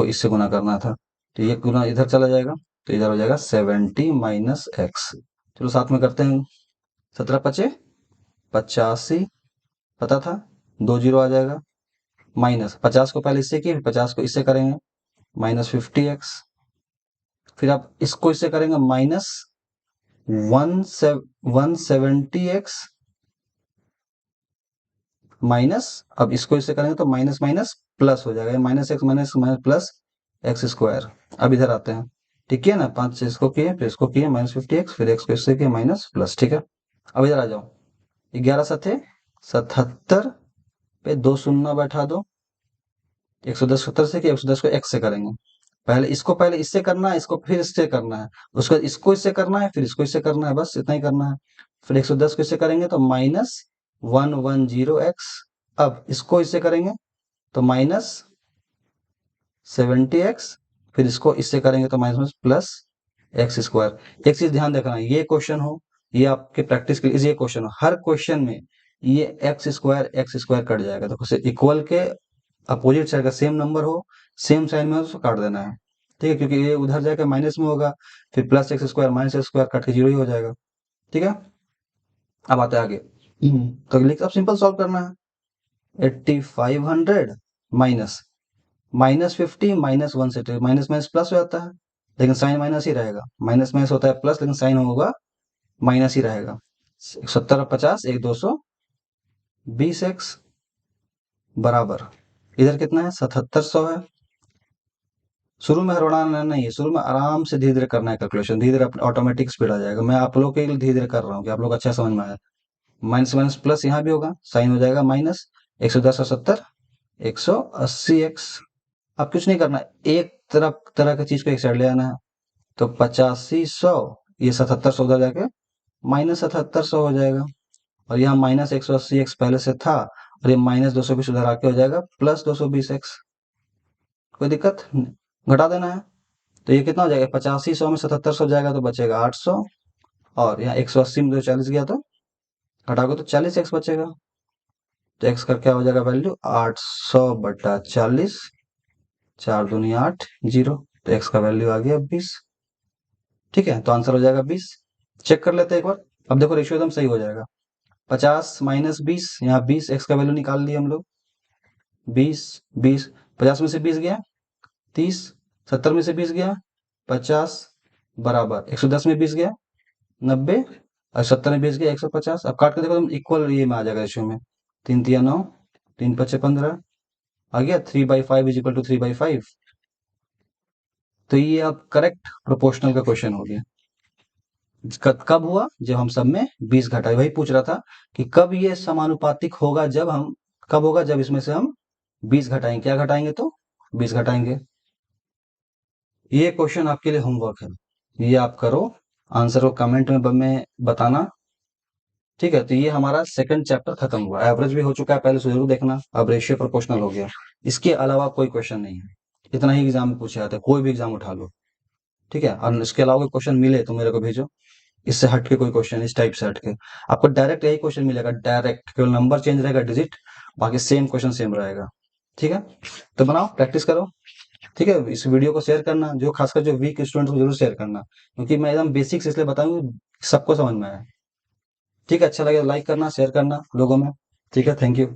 इससे गुना करना था, तो ये गुना इधर चला जाएगा, तो इधर हो जाएगा 70 माइनस एक्स। चलो साथ में करते हैं। 17 पचे 85, पता था, 2 जीरो आ जाएगा। माइनस 50 को पहले इससे किए, फिर 50 को इससे करेंगे, माइनस 50x। फिर आप इसको इससे करेंगे, माइनस 170x, माइनस, अब इसको इससे करेंगे तो माइनस माइनस प्लस हो जाएगा, minus x minus minus plus x square. अब इधर आते हैं, ठीक है ना, 5 से इसको किए, फिर इसको किए माइनस 50x, फिर एक्स को इससे किए माइनस प्लस, ठीक है। अब इधर आ जाओ, 11 सत्ते 77 पे 2 शून्य बैठा दो, 110 70 से किया, 110 को x से करेंगे। पहले इससे करना है, इसको फिर इससे करना है, उसको इसको इससे करना है, फिर इसको इससे करना है, बस इतना ही करना है। फिर 110 को इससे करेंगे तो माइनस 110x। अब इसको इससे करेंगे तो माइनस 70x, फिर इसको इससे करेंगे तो माइनस प्लस एक्स स्क्वायर। एक चीज ध्यान रखना, ये क्वेश्चन हो, ये आपके प्रैक्टिस के लिए ये क्वेश्चन हो, हर क्वेश्चन में ये एक्स स्क्वायर कट जाएगा। देखो इक्वल के अपोजिट साइड का सेम नंबर हो, सेम साइन में हो, उसको काट देना है, ठीक है, क्योंकि ये उधर जाकर माइनस में होगा, फिर plus x square minus x square cut के जीरो ही हो जाएगा, ठीक है। अब आता है आगे, तो लिख, अब सिंपल सॉल्व करना है। 8500 minus minus 50 minus 1 minus minus plus हो जाता है, लेकिन साइन माइनस ही रहेगा, माइनस माइनस होता है प्लस, लेकिन साइन होगा माइनस ही रहेगा। 70 और 50 एक 220x बराबर, इधर कितना है 7700 है। शुरू में हड़बड़ाना नहीं है, शुरू में आराम से धीरे धीरे करना है कैलकुलेशन, धीरे धीरे ऑटोमेटिक स्पीड आ जाएगा। मैं आप लोगों के लिए धीरे धीरे कर रहा हूँ कि आप लोग अच्छा समझ में आए। माइनस माइनस प्लस यहाँ भी होगा, साइन हो जाएगा माइनस, 110 और 70 180x। अब कुछ नहीं करना, एक तरफ तरह की चीज को एक साइड ले आना है, तो 8500, ये 7700 उधर जाके माइनस 7700 हो जाएगा, और यहाँ माइनस 180x पहले से था, और ये माइनस 220 उधर आके हो जाएगा प्लस 220x। कोई दिक्कत, घटा देना है। तो ये कितना हो जाएगा, 8500 में 7700 जाएगा तो बचेगा 800, और यहाँ 180 में 240 गया तो घटाओगे तो 40x बचेगा। तो x का क्या हो जाएगा वैल्यू, 800/40, 4 दूनी 8 जीरो, तो x का वैल्यू आ गया 20, ठीक है। तो आंसर हो जाएगा 20। चेक कर लेते हैं एक बार। अब देखो रेशियो एकदम सही हो जाएगा, 50 माइनस 20, यहाँ 20 x का वैल्यू निकाल लिए हम लोग, 20 20, 50 में से 20 गया 30, 70 में से 20 गया 50, बराबर 110 में 20 गया 90, और 70 में 20 गया 150। अब काट के देखो तुम, इक्वल ये में आ जाएगा रेशियो में, 3 तिया 9, 3 पचे 15 आ गया, 3/5 इज इक्वल टू 3/5। तो ये अब करेक्ट प्रोपोर्शनल का क्वेश्चन हो गया। कब हुआ, जब हम सब में 20 घटाए, वही पूछ रहा था कि कब ये समानुपातिक होगा, जब हम, कब होगा जब इसमें से हम 20 घटाएंगे, क्या घटाएंगे तो 20 घटाएंगे। ये क्वेश्चन आपके लिए होमवर्क है, ये आप करो, आंसर को कमेंट में बताना, ठीक है। तो ये हमारा सेकंड चैप्टर खत्म हुआ, एवरेज भी हो चुका है, पहले से जरूर देखना। अब रेशियो प्रोपोर्शनल हो गया, इसके अलावा कोई क्वेश्चन नहीं है, इतना ही एग्जाम में पूछे जाते हैं, कोई भी एग्जाम उठा लो, ठीक है। और इसके अलावा कोई क्वेश्चन मिले तो मेरे को भेजो, इससे हट के कोई क्वेश्चन, इस टाइप से हट के आपको डायरेक्ट यही क्वेश्चन मिलेगा, डायरेक्ट, केवल नंबर चेंज रहेगा, डिजिट, बाकी सेम क्वेश्चन सेम रहेगा, ठीक है। तो बनाओ, प्रैक्टिस करो, ठीक है। इस वीडियो को शेयर करना, जो खासकर जो वीक स्टूडेंट को जरूर शेयर करना, क्योंकि मैं एकदम बेसिक्स इसलिए बताऊंगी सबको समझ में आए, ठीक है। अच्छा लगे लाइक करना, शेयर करना लोगों में, ठीक है। Thank you.